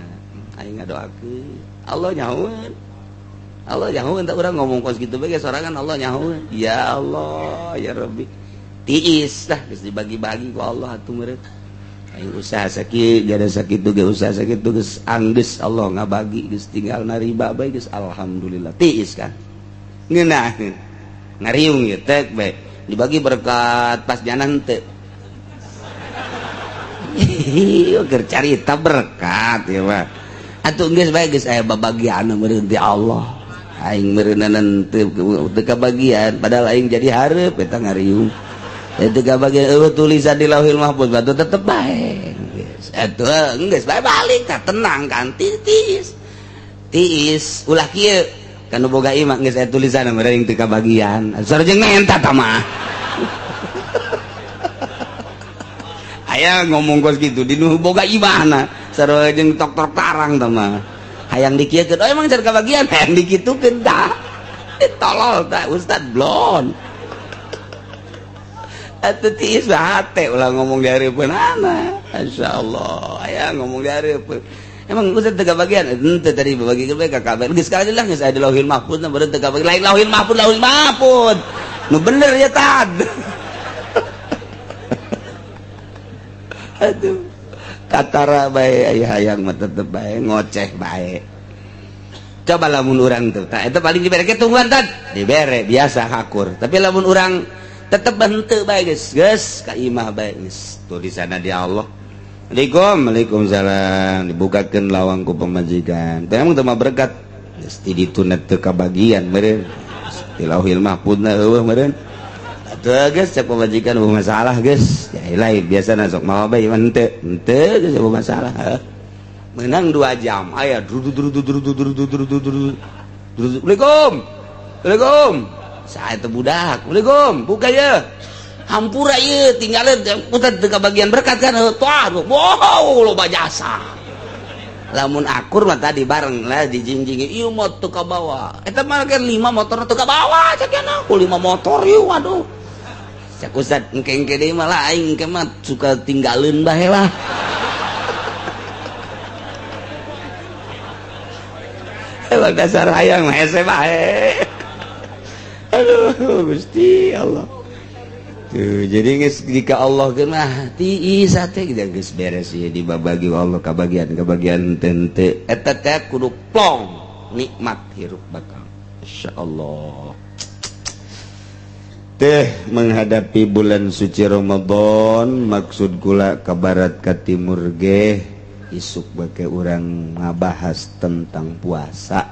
aing ngadoakeun Allah nyahoeun tak urang ngomong kos kitu bae sorangan Allah nyahoeun ya Allah ya Rabbi tiis dah geus dibagi-bagi ku Allah atuh meureun aing usaha sakitu jada sakitu ge usaha sakitu geus anggeus Allah ngabagi geus tinggal nariba bae geus alhamdulillah tiis kan ngeunaheun ngariung ieu teh bae dibagi berkat pas janan teu keur carita berkat ya mah atuh geus bae geus aya babagian meureun ti Allah aing meureunana teu kabagian padahal aing jadi hareup eta ngariung teu kabagian tulisan di Lauhil Mahfuz batu tetep bae geus atuh geus bae balik tah tenang kan tiis ulah kieu kanu boga imah geus aya tulisan meureun teu kabagian sareng ngenta tah mah aya ngomong kos kitu di nu boga imahna sareng dokter tarang tah mah hayang dikieukeun oh emang cer kabagian hayang dikitukeun tah tolol tah ustad blon atuh tiis hate ulah ngomong di hareupeunana masyaallah aya ngomong di hareupeun emang ustad teu kabagian henteu tadi babagikeun bae ka kabar geus kali lah geus aya di Lauhil Mahfuz na beureun teu kabagian lain Lauhil Mahfuz nu bener ya tad aduh katara bae aya hayang mah tetep bae ngoceh bae coba lamun urang tuh tah eta paling dibere ke tungguan tad dibere biasa hakur tapi lamun urang tetep henteu bae geus ka imah bae geus tulisanna di Allah Waalaikumsalam dibukakeun lawang ku pamajikan teh emang teu mah berkat geus ti dituna teu kabagian meureun di Lauhil Mahfuzna eueuh meureun geus cek pemajikan bu masalah geus ya lain biasana sok mawa bae mah henteu geus bu masalah menang 2 jam aya Assalamualaikum saha teh budak Assalamualaikum buka ye hampura ieu tinggalin putar teu kabagian berkat kan tuah wow loba jasa lamun akur mah tadi bareng lah dijingjingi ieu mah teu kabawa eta mah kan 5 motor teu kabawa cenah ku 5 motor ieu waduh cak ustad engke deui mah lah aing engke mah suka tinggalin bae lah emang dasar hayang mah hese bae aduh Gusti Allah tuh jadi geus jika Allah geus mah tiis teh geus beres ieu dibabagi Allah kabagian teu eta teh kudu plong nikmat hirup bakal insyaallah teh menghadapi bulan suci Ramadan maksud kula ka barat ka timur ge isuk bake urang ngabahas tentang puasa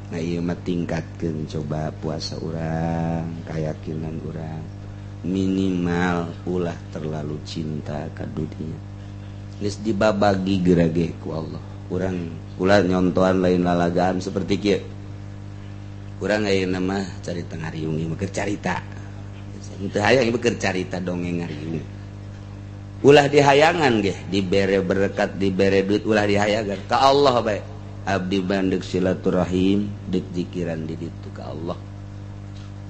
nah ieu mah tingkatkeun coba puasa urang kayakinan urang minimal ulah terlalu cinta ka dunia geus dibabagi gerage ku Allah urang kula nyontohan lain lalagaan seperti kieu urang ayeuna mah carita ngariung ieu mah keur carita teu hayang ieu keur carita dongeng ngariung ulah dihayangan ge dibere berkat dibere duit ulah dihayangan ka Allah bae abdi bandeg silaturahim deuk zikiran di ditu ka Allah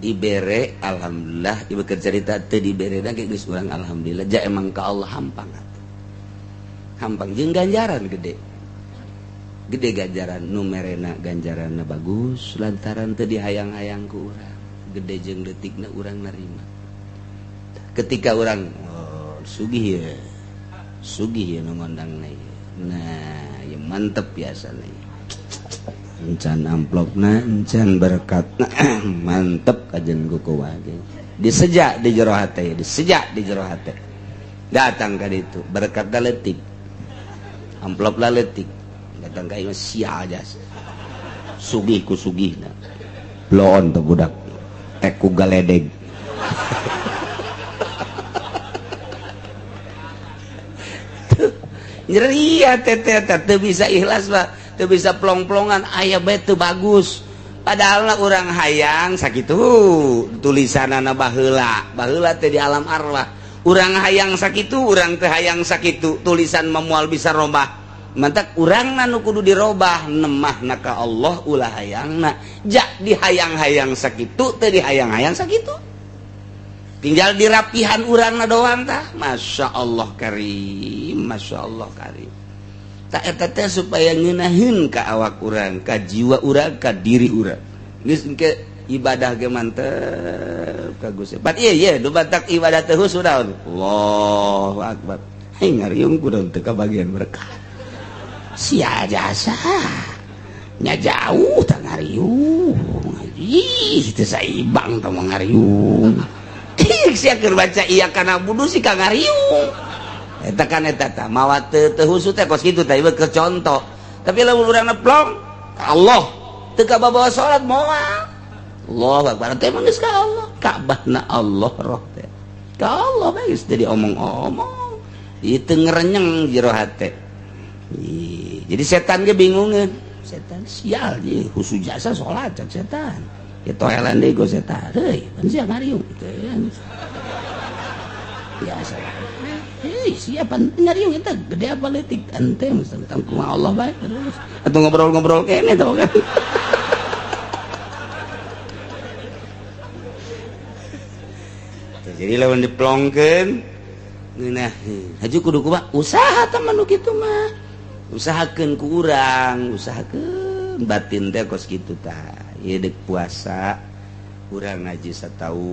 dibere alhamdulillah ieu keur carita teu diberena ge geus urang alhamdulillah ja emang ka Allah hampang hampang jeung ganjaran gede ganjaran nu merena ganjaranna bagus lantaran teu dihayang-hayang ku urang gede jeung leutikna urang narima ketika urang sugih ya sugih ya ngondang nah ya mantep biasanya encan amplopna encan berkatna mantep kajen kuku wage disejak di jero hate datang ka ditu berkat letik amplop letik datang ka ieu sia aja sugih ku sugihna bloon tuh budak ku galedeg nyeria teteh teu bisa ikhlas Pak teu bisa plong-plongan aya bae teu bagus padahal urang hayang sakitu tulisanana baheula teh di alam arwah urang hayang sakitu urang teu hayang sakitu tulisan moal bisa robah mantak urangna nu kudu dirobah nemahna ka Allah ulah hayangna jak dihayang-hayang sakitu teu dihayang-hayang sakitu tinggal dirapihan urangna doang tah masyaallah karim tak eta teh supaya ngeunaheun ka awak urang ka jiwa urang ka diri urang geus engke ibadah ge mantep ka Gusti pat ieu nu batak ibadah teh sudah Allahu akbar hai ngariung kudu teu kabagian berkah sia jasa nya jauh tah ngariung ih teu saimbang tah ngariung sia keur baca iya kana budu si ka ngariung eta kan eta mawa teu husu teh kos kitu teh ke contoh tapi lamun urang plong ka Allah teu ka bawa salat moal Allahu akbar teh mah geus ka Allah Ka'bahna Allah roh teh ka Allah bae geus teu diomong-omong itu ngerenyeng jero hate jadi setan ge bingungeun setan sial je husu jasa salat cak setan ya toelan deui go setan heuy pan sia ngariung biasa hei siapa ngariung itu gede apa letik ente tentang kuma Allah baik terus atau ngobrol-ngobrol kene tau kan jadi lawan diplongkeun nah haju kudu kumaha usaha teman nu kitu mah usahakeun ku urang usahakeun batin teh kos kitu tah ieu deuk puasa urang ngaji sataun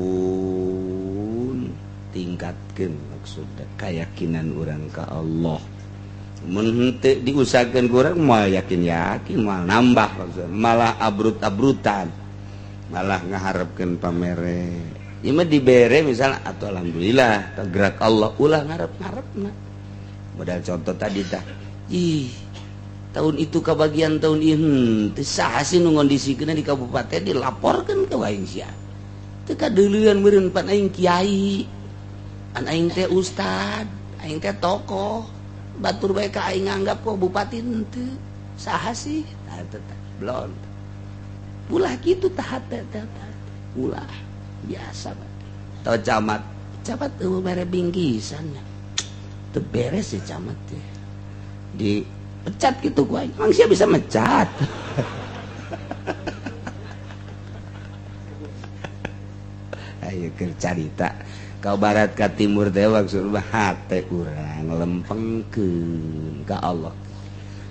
tingkatkeun maksudna keyakinan urang ka Allah mun teu diusahakeun ku urang moal yakin moal nambah maksudna malah abrut-abrutan malah ngaharepkeun pamere ieu mah dibere misalnya atuh alhamdulillah gerak Allah ulah ngarep-ngarepna modal contoh tadi tah ih tahun itu kabagian tahun ieu teu saha sih nu ngondisikeun di kabupaten dilaporkeun ka waing sia teu kadeuleuan meureun pan aing kiai an aing teh ustad aing teh tokoh batur bae ka aing nganggap kok bupati henteu saha sih tah teh blon ulah kitu tah teh ulah biasa bae tau camat teu mere bingkisan teu beres sih camat teh di pecat gitu ku aing mang sia bisa mecat ayo keur carita ka barat ka timur teh maksudna hate urang lempengkeun ka Allah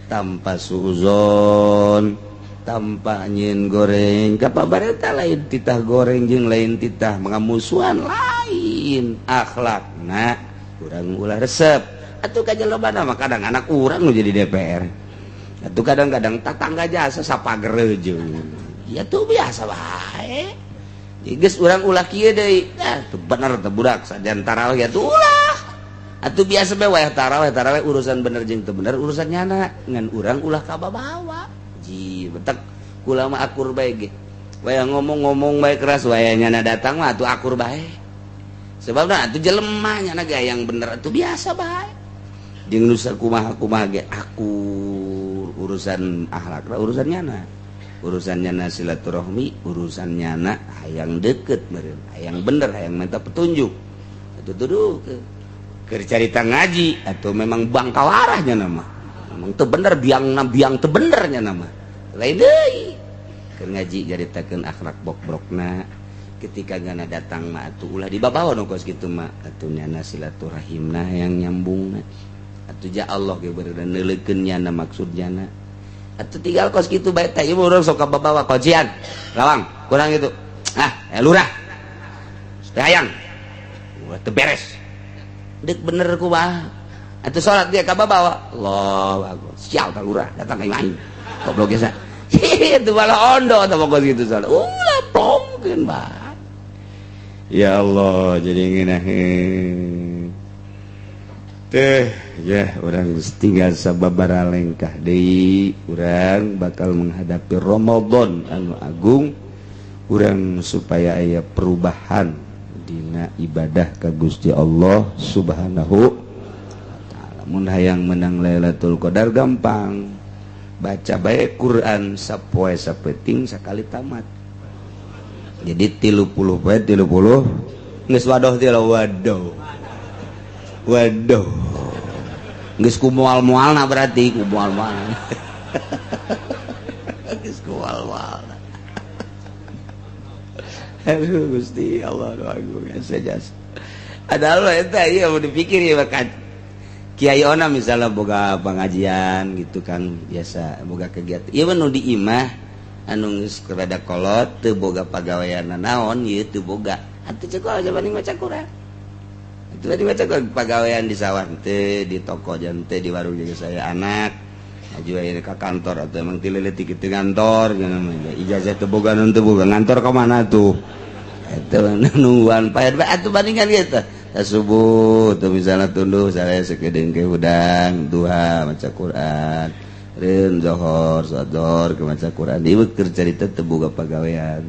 tanpa suuzon tanpa nyin goreng ka pabareta lain titah goreng jeung lain titah mengamusuhan lain akhlakna urang ulah resep atuh kajelobana mah kadang anak urang nu jadi DPR atuh kadang-kadang tatangga jasa sapagerejeun ya tuh biasa bae geus urang ulah kieu deui teu bener teu budak sajan tarawih atuh ulah atuh biasa bae wayah tarawih urusan bener jeung teu bener urusan nyana ngan urang ulah kababawa ji betek kula mah akur bae ge wayah ngomong-ngomong bae keras wayah nyana datang mah atuh akur bae sebabna atuh jelema nyana ge yang bener atuh biasa bae jeung nu sakumaha-kumaha ge akur urusan akhlak urusan nyana urusannya silaturahmi urusannya nak hayang deket meureun hayang bener hayang minta petunjuk atuh tuduh keur carita ngaji atau memang bangkawarahnya nama memang teu bener biang teu benernya nama lain deui keur ngaji caritakeun akhlak bok-brokna ketika gana datang mah atuh ulah dibabawa nu kos kitu mah atuh nyana silaturahimna yang nyambungna atuh ja Allah ge beureunan neuleukeun nyana maksudnya na atuh tinggal kos kitu bae teh ieu urang sok kabawa kojian lawang kurang gitu lurah teh hayang teu beres deuk bener kumaha Atuh salat dia ka bawa. Allahu akbar. Sial ka lurah datang ka imah. Goblok geus. Itu malah ondo atau pokok gitu salat. Ulah plongkeun bah. Ya Allah jadi ngeunaheun. Teh ya urang tinggal sababaraha lengkah deui urang bakal menghadapi Ramadan anu agung urang supaya aya perubahan dina ibadah ka Gusti Allah Subhanahu wa taala. Mun hayang menang Lailatul Qadar gampang. Baca bae Quran sapoe sapeting sakali tamat. Jadi 30 poe 30 geus wadoh teh waduh. Waduh. Geus ku moal-moalna berarti ku moal-moalna. Geus ku moal-moalna. Aduh Gusti Allah agung saja. Ada Allah eta ieu mau dipikir ya bakat. Kiai ona misalnya boga pengajian gitu kan biasa boga kegiatan. Ieu nu di imah anu geus rada kolot teu boga pagawean naon ieu teu boga. Atuh ceuk aja banding maca Quran. Itu tadi baca pagawean di sawah teh di toko jan teh di warung juga saya anak. Aju aya ka kantor atau emang tileutik kitu kantor jangan ijazah teu boga nun teu boga ngantor ka mana tuh. Eta nungguan payah atuh bandingkan kitu. Subuh tuh misalnya tunduh saya sekedeng ke udang duha maca Quran. Reun zohor sador ke maca Quran. Ieu keur carita teu boga pagawean.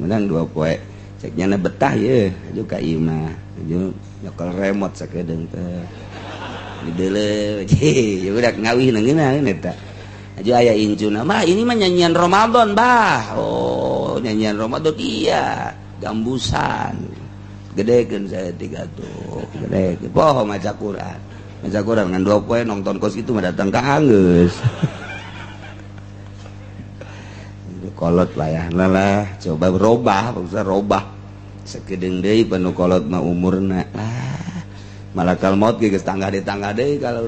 Menang 2 poe. Cek nyana betah ye aju ka imah. Aju nyokel remote sakedeung teh. Dideuleu ya udah ngawih ngeunah eta. Aju aya incuna, "Mah, ini mah nyanyian Ramadan, Bah." Oh, nyanyian Ramadan iya, gambusan. Gedekeun saya 3 tuh, gedekeun. Poho maca Quran. Maca Quran ngan 2 poe nonton kos kitu mah datang ka geus. Kolot layahna lah, coba robah, usah robah. Sakedeung deui panu kolot mah umurna. Malakal maut geus tangga deui kalau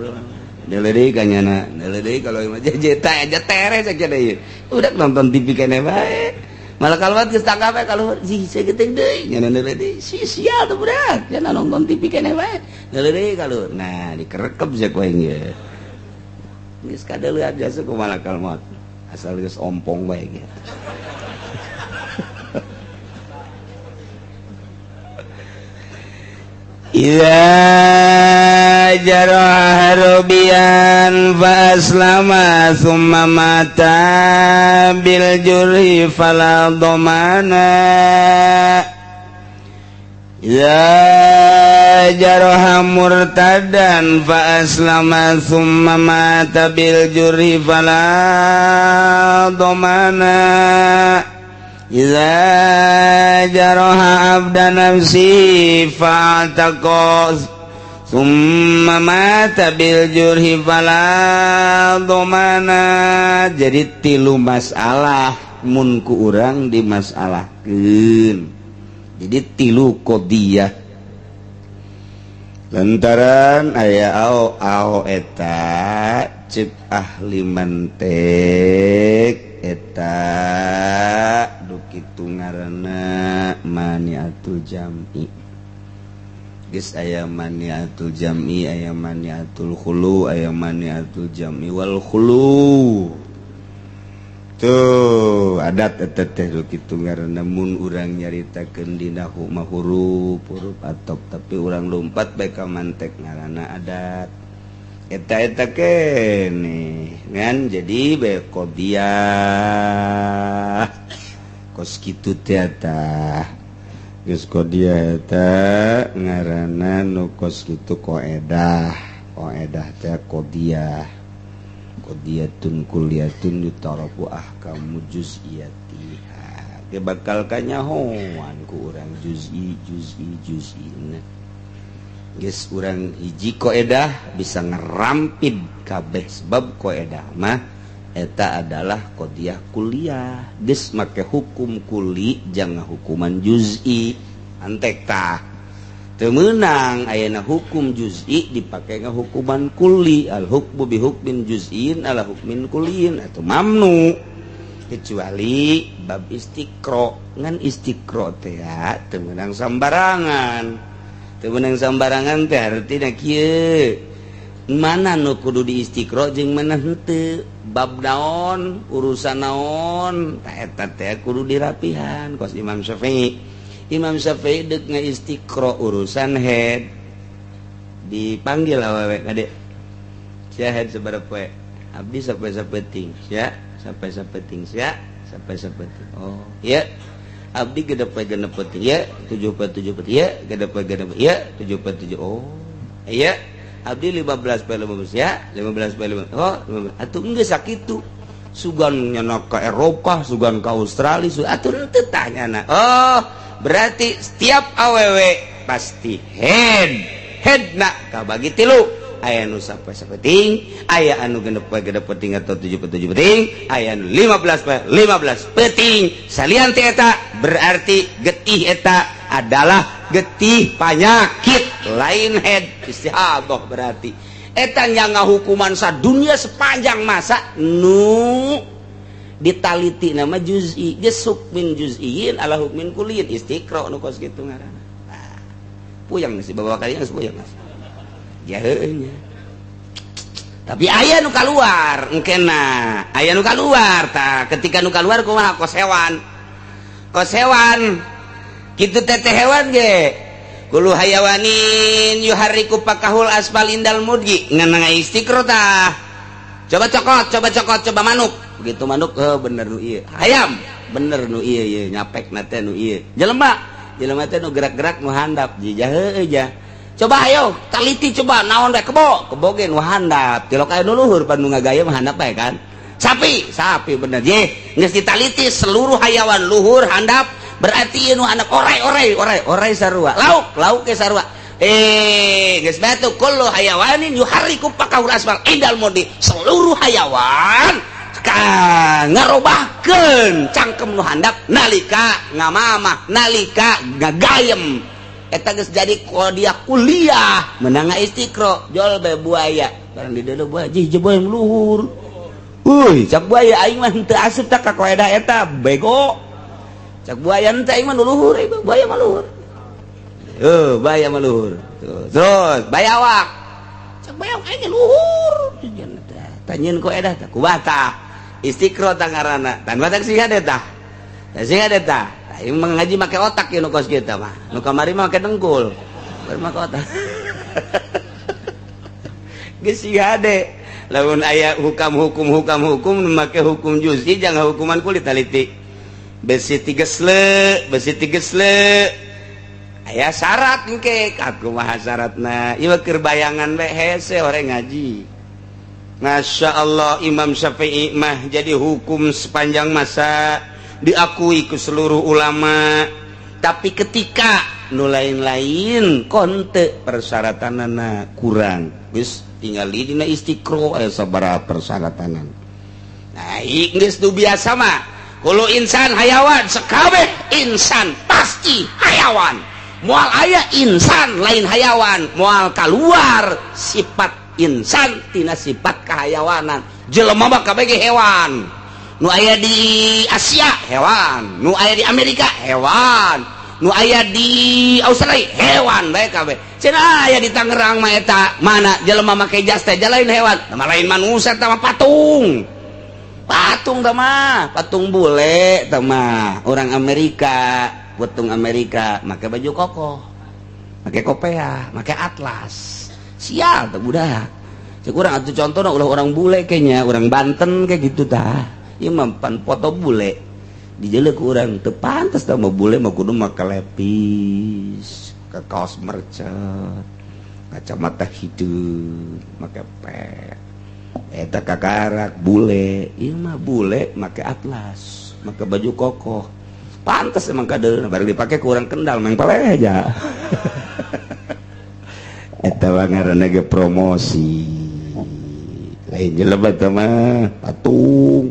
deuleu deui ka nyana, deuleu deui kalau mah jeta aja tere saja deui. Udah nonton TV keneh bae. Malakal maut geus tangga bae kalau si sageteng deui, nyana deuleu deui. Sia tuh budak, nyana nonton TV keneh bae. Deuleu deui kalau. Nah, dikerekep sia ku aing ge. Geus kadeuleu jasa ku malakal maut. Asal geus ompong bae gitu. Iza jarah rubian fa aslama summa mata bil jurhi fala dhamana. Iza jarah murtadan fa aslama summa mata bil jurhi fala dhamana. Iza jaraha abda nafsi fa'taqos summa mata bil jurhi fala dhamana. Jadi 3 masalah mun ku urang dimasalahkeun. Jadi 3 qadiyah. Lantaran aya ao eta ceuk ahli mantek eta kitu ngaranna maniatul jam'i. Geus aya maniatul jam'i, aya maniatul khulu, aya maniatul jam'i wal khulu. Tuh adat eta teh kitu ngaranna mun urang nyaritakeun dina huruf atop tapi urang lompat bae ka mantek ngaranna adat. Eta kene ngan jadi bae qadiyah. Kos kitu teh eta geus qadiyah eta ngaranna nu kos kitu qaedah teh qadiyah kulliyatun yutarafu ahkamu juz'iyatiha ge bakal kanyahoan ku urang juz'i geus urang hiji qaedah bisa ngerampid kabeh sebab qaedah mah eta adalah qadiyah kuliah geus make hukum kuli jangan hukuman juz'i antek tah teu meunang ayeuna hukum juz'i dipake nga hukuman kuli al hukmu bi hukmin juz'in ala hukmin kuliin atuh mamnu kecuali bab istiqra ngan istiqra teh teu meunang sambarangan teh artina kieu mana nu kudu di Istiqra jeung mana henteu, bab naon, urusan naon, eta teh kudu dirapihan kos Imam Syafi'i. Imam Syafi'i deuk ngaistiqra urusan head dipanggil awewe kade. Sia head sabaraha poe? Abdi sampai sapeting, sia, sampai sapeting, sia, sampai sapeting. Oh, iya. Abdi genep peting, ya, 7 peting, ya, genep, ya, 7 7. Oh, iya. Abdi 15 ya, 15 oh 15. Atuh geus sakitu sugan nyana ka Eropa, sugan ka Australia, atuh teu tah nyana. Oh berarti setiap awewe pasti headna kabagi 3. Aya nu sampai sapeting, aya anu genep peting atau 7 peting, aya anu 15 peting. Salian ti eta berarti getih eta adalah getih penyakit lain head istihadah berarti eta nyangga hukuman sadunya sepanjang masa nu ditaliti nama juz'i geus hukmin juz'iyyin ala hukmin kulliyyin Istiqra nu kos kitu ngaranna. Nah, puyang sih bawa kalian geus puyang mas. Ya heuh nya. Tapi aya nu kaluar engkena, aya nu kaluar tah ketika nu kaluar kumaha kos hewan. Kos hewan kitu teh hewan ge. Kulu hayawanin yuhariku pakahul asfal indal mudgi ngan Istiqra tah. Coba cokot, coba manuk. Begitu manuk bener nu ieu. Hayam bener nu ieu nyapekna teh nu ieu. Jelema teh nu gerak-gerak nu handap jijah heueuh jah. Coba ayo taliti coba naon we kebo ge nu handap. Tilok aya nu luhur pan nu ngagaya mah handap bae kan. Sapi bener ye. Geus ditaliti seluruh hayawan luhur handap berarti nu anak orai sarua lauk ke sarua geus batu kullu hayawanin yuhariku pakahul asfal indal mudi seluruh hayawan ngarobahkeun cangkem nu handap nalika ngamamah nalika ngagayem eta geus jadi dia kuliah menang Istiqra jol bae buaya barang di deuleu buaya jih buaya luhur cak buaya aing mah teu asup tak ka kaedah eta bego. Cak buaya teh mah nu luhur, buaya mah luhur. Buaya mah luhur. Terus bayawak. Cak bayawak aing luhur. Tanyeun ku edah tah ku bata. Istiqra tah ngaranna. Tan batak sih hade tah. Da sih hade tah. Aing mah ngaji make otak ieu nu kos kieu tah mah. Nu kamari mah make dengkul. Bari make otak. Geus sih hade. Lamun aya hukum make hukum juz'i jangan hukuman kulit taliti. Besi tigesle aya syarat engke kumaha syaratna ieu keur bayangan we hese ore ngaji. Masya Allah Imam Syafi'i mah jadi hukum sepanjang masa diakui ke seluruh ulama, tapi ketika nu lain-lain konte persyaratanana kurang geus tingali dina Istiqra aya sabaraha persyaratanan. Nah geus nu biasa mah kulo insan hayawan sekabeh insan pasti hayawan moal aya insan lain hayawan moal keluar sifat insan tina sifat kehayawanan jelema mah kabeh hewan nu aya di Asia hewan nu aya di Amerika hewan nu aya di Australia hewan bae kabeh cenah aya di Tangerang mah eta mana jelema make jas teh lain hewan nama lain manusia teh mah patung mah patung bule mah orang Amerika patung Amerika make baju koko make kopea make atlas sial tuh budak cek urang atuh contohna ulah orang bule kayaknya orang Banten kayak gitu tah ieu mah pan foto bule dijeuleuh ku urang teu pantes tah mah bule mah kudu make lepis ke kaos mercet kacamata hideung make pet eta kakarak bule ieu mah bule make atlas make baju kokoh pantes emang kadeuna bareng dipake ku urang Kendal meng paleh aja eta mah ngaranna ge promosi lain jelema teh mah patung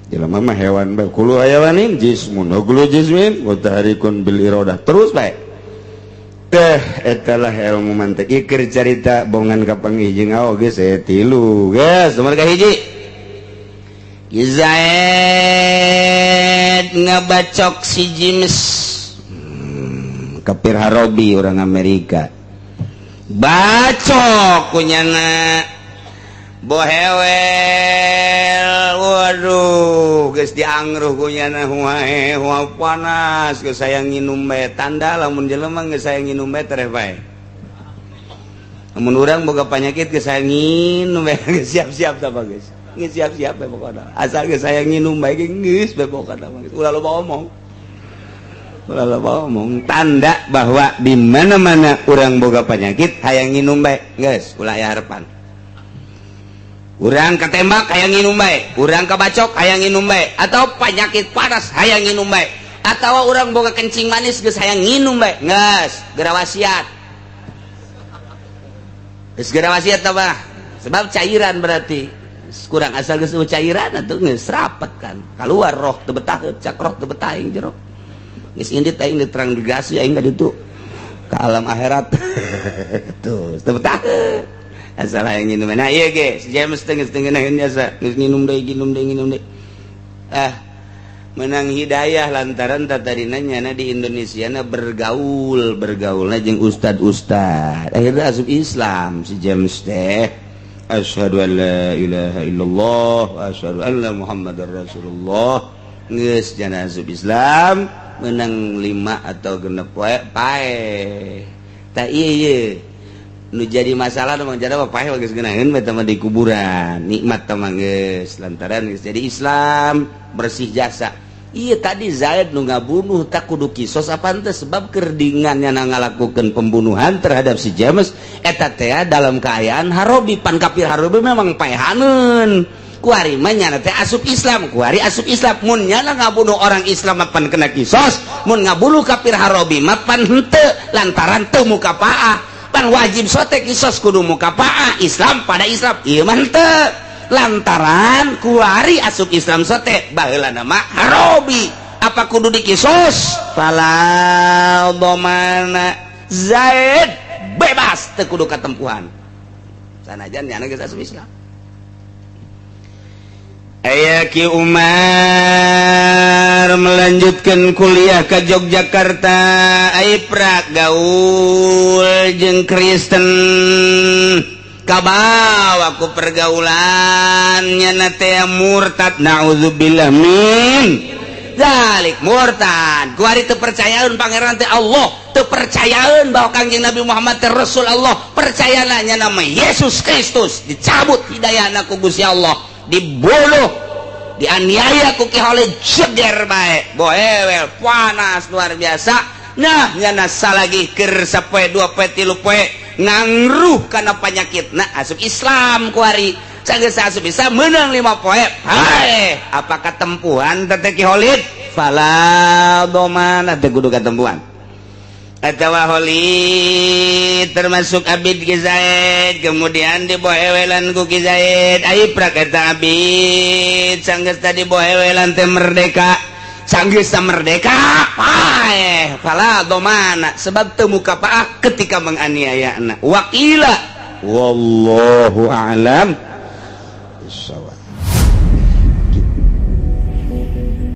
jelema mah hewan bae kulu hayawanin jismun kulu jismin wa tahrikun bil iradah terus bae etalah ilmu mantek ikir carita bongan kapanggih jeung aoge saya tilu geus nomor kahiji Zaid ngabacok si James kafir Harobi orang Amerika bacok kunyana bohewel waduh geus diangruh kunyana huae panas geus sayang nginum bae tanda lamun jelema geus sayang nginum bae tereh bae lamun urang boga panyakit geus sayang nginum bae geus siap-siap tah geus geus siap-siap bae pokona asal geus sayang nginum bae geus bae pokona ulah loba omong tanda bahwa di mana-mana urang boga penyakit hayang nginum bae geus ulah aya harapan urang ketembak hayang nginum bae urang kabacok hayang nginum bae atau penyakit panas hayang nginum bae atau urang boga kencing manis geus hayang nginum bae geus geura wasiat geus geura wasiat apa sebab cairan berarti kurang asal geus cairan atuh geus rapet kan keluar roh teu betah cak roh teu betah ing jero geus indit aing diterang digasi aing ka ditu ka alam akhirat tuh teu betah asal aya nginum nah ieu ge si James teh geus tengenaheun jasa geus nginum deui menang hidayah lantaran tatarina nyana di Indonesia na bergaulna jeung ustad akhirnya asup Islam si James teh asyhadu an la ilaha illallah wa asyhadu anna muhammadar rasulullah geus jana asup Islam menang 5 atau genep poe pae tak iya nu jadi masalah memang jada pae geus geunaheun bae mah di kuburan nikmat mah geus lantaran geus jadi Islam bersih jasa iya tadi Zaid nu ngabunuh tak kudu kisos apa henteu sebab kerdingannya ngalakukeun pembunuhan terhadap si James eta teh dalam keayaan harobi pan kafir harobi memang paehaneun kuari mah nyana teh asup Islam kuari asup Islam mun nyana ngabunuh orang Islam pan kena kisos mun ngabunuh kafir harobi mah pan henteu lantaran teu mukafaah pan wajib sote kisos kudu mukafaah Islam pada Islam ieu mah henteu lantaran kuari asup Islam sote baheulana mah harobi apa kudu dikisos fala domana Zaid bebas teu kudu katempuhan sanajan nyana geus asup Islam aya Ki Umar melanjutkan kuliah ke Yogyakarta aiprak gaul jeung Kristen kabawa ku pergaulannya teh murtad naudzubillah min zalik murtad kuari teu percayaeun pangeran teh Allah teu percayaeun bahwa Kangjeng Nabi Muhammad teh Rasul Allah percayana nya nama Yesus Kristus dicabut hidayahna ku Gusti Allah dibunuh dianiaya ku Ki Khalid jeger bae boewel panas luar biasa nah nyana salagi keur sapoe 2 poe 3 poe ngangruh kana penyakit nah asup Islam kuari sanggeus asup Islam meunang 5 poe hae apa katempuhan teh Ki Khalid fala domana teh kudu katempuhan atawa Khalid termasuk abid Ki Zaid kemudian dibohewelan ku Ki Zaid aiprak eta abid sanggeus tadi bohewelan teh merdeka sanggeus merdeka pae fala domana sebab teu mukafaah ketika menganiayana waqila wallahu a'lam bissawab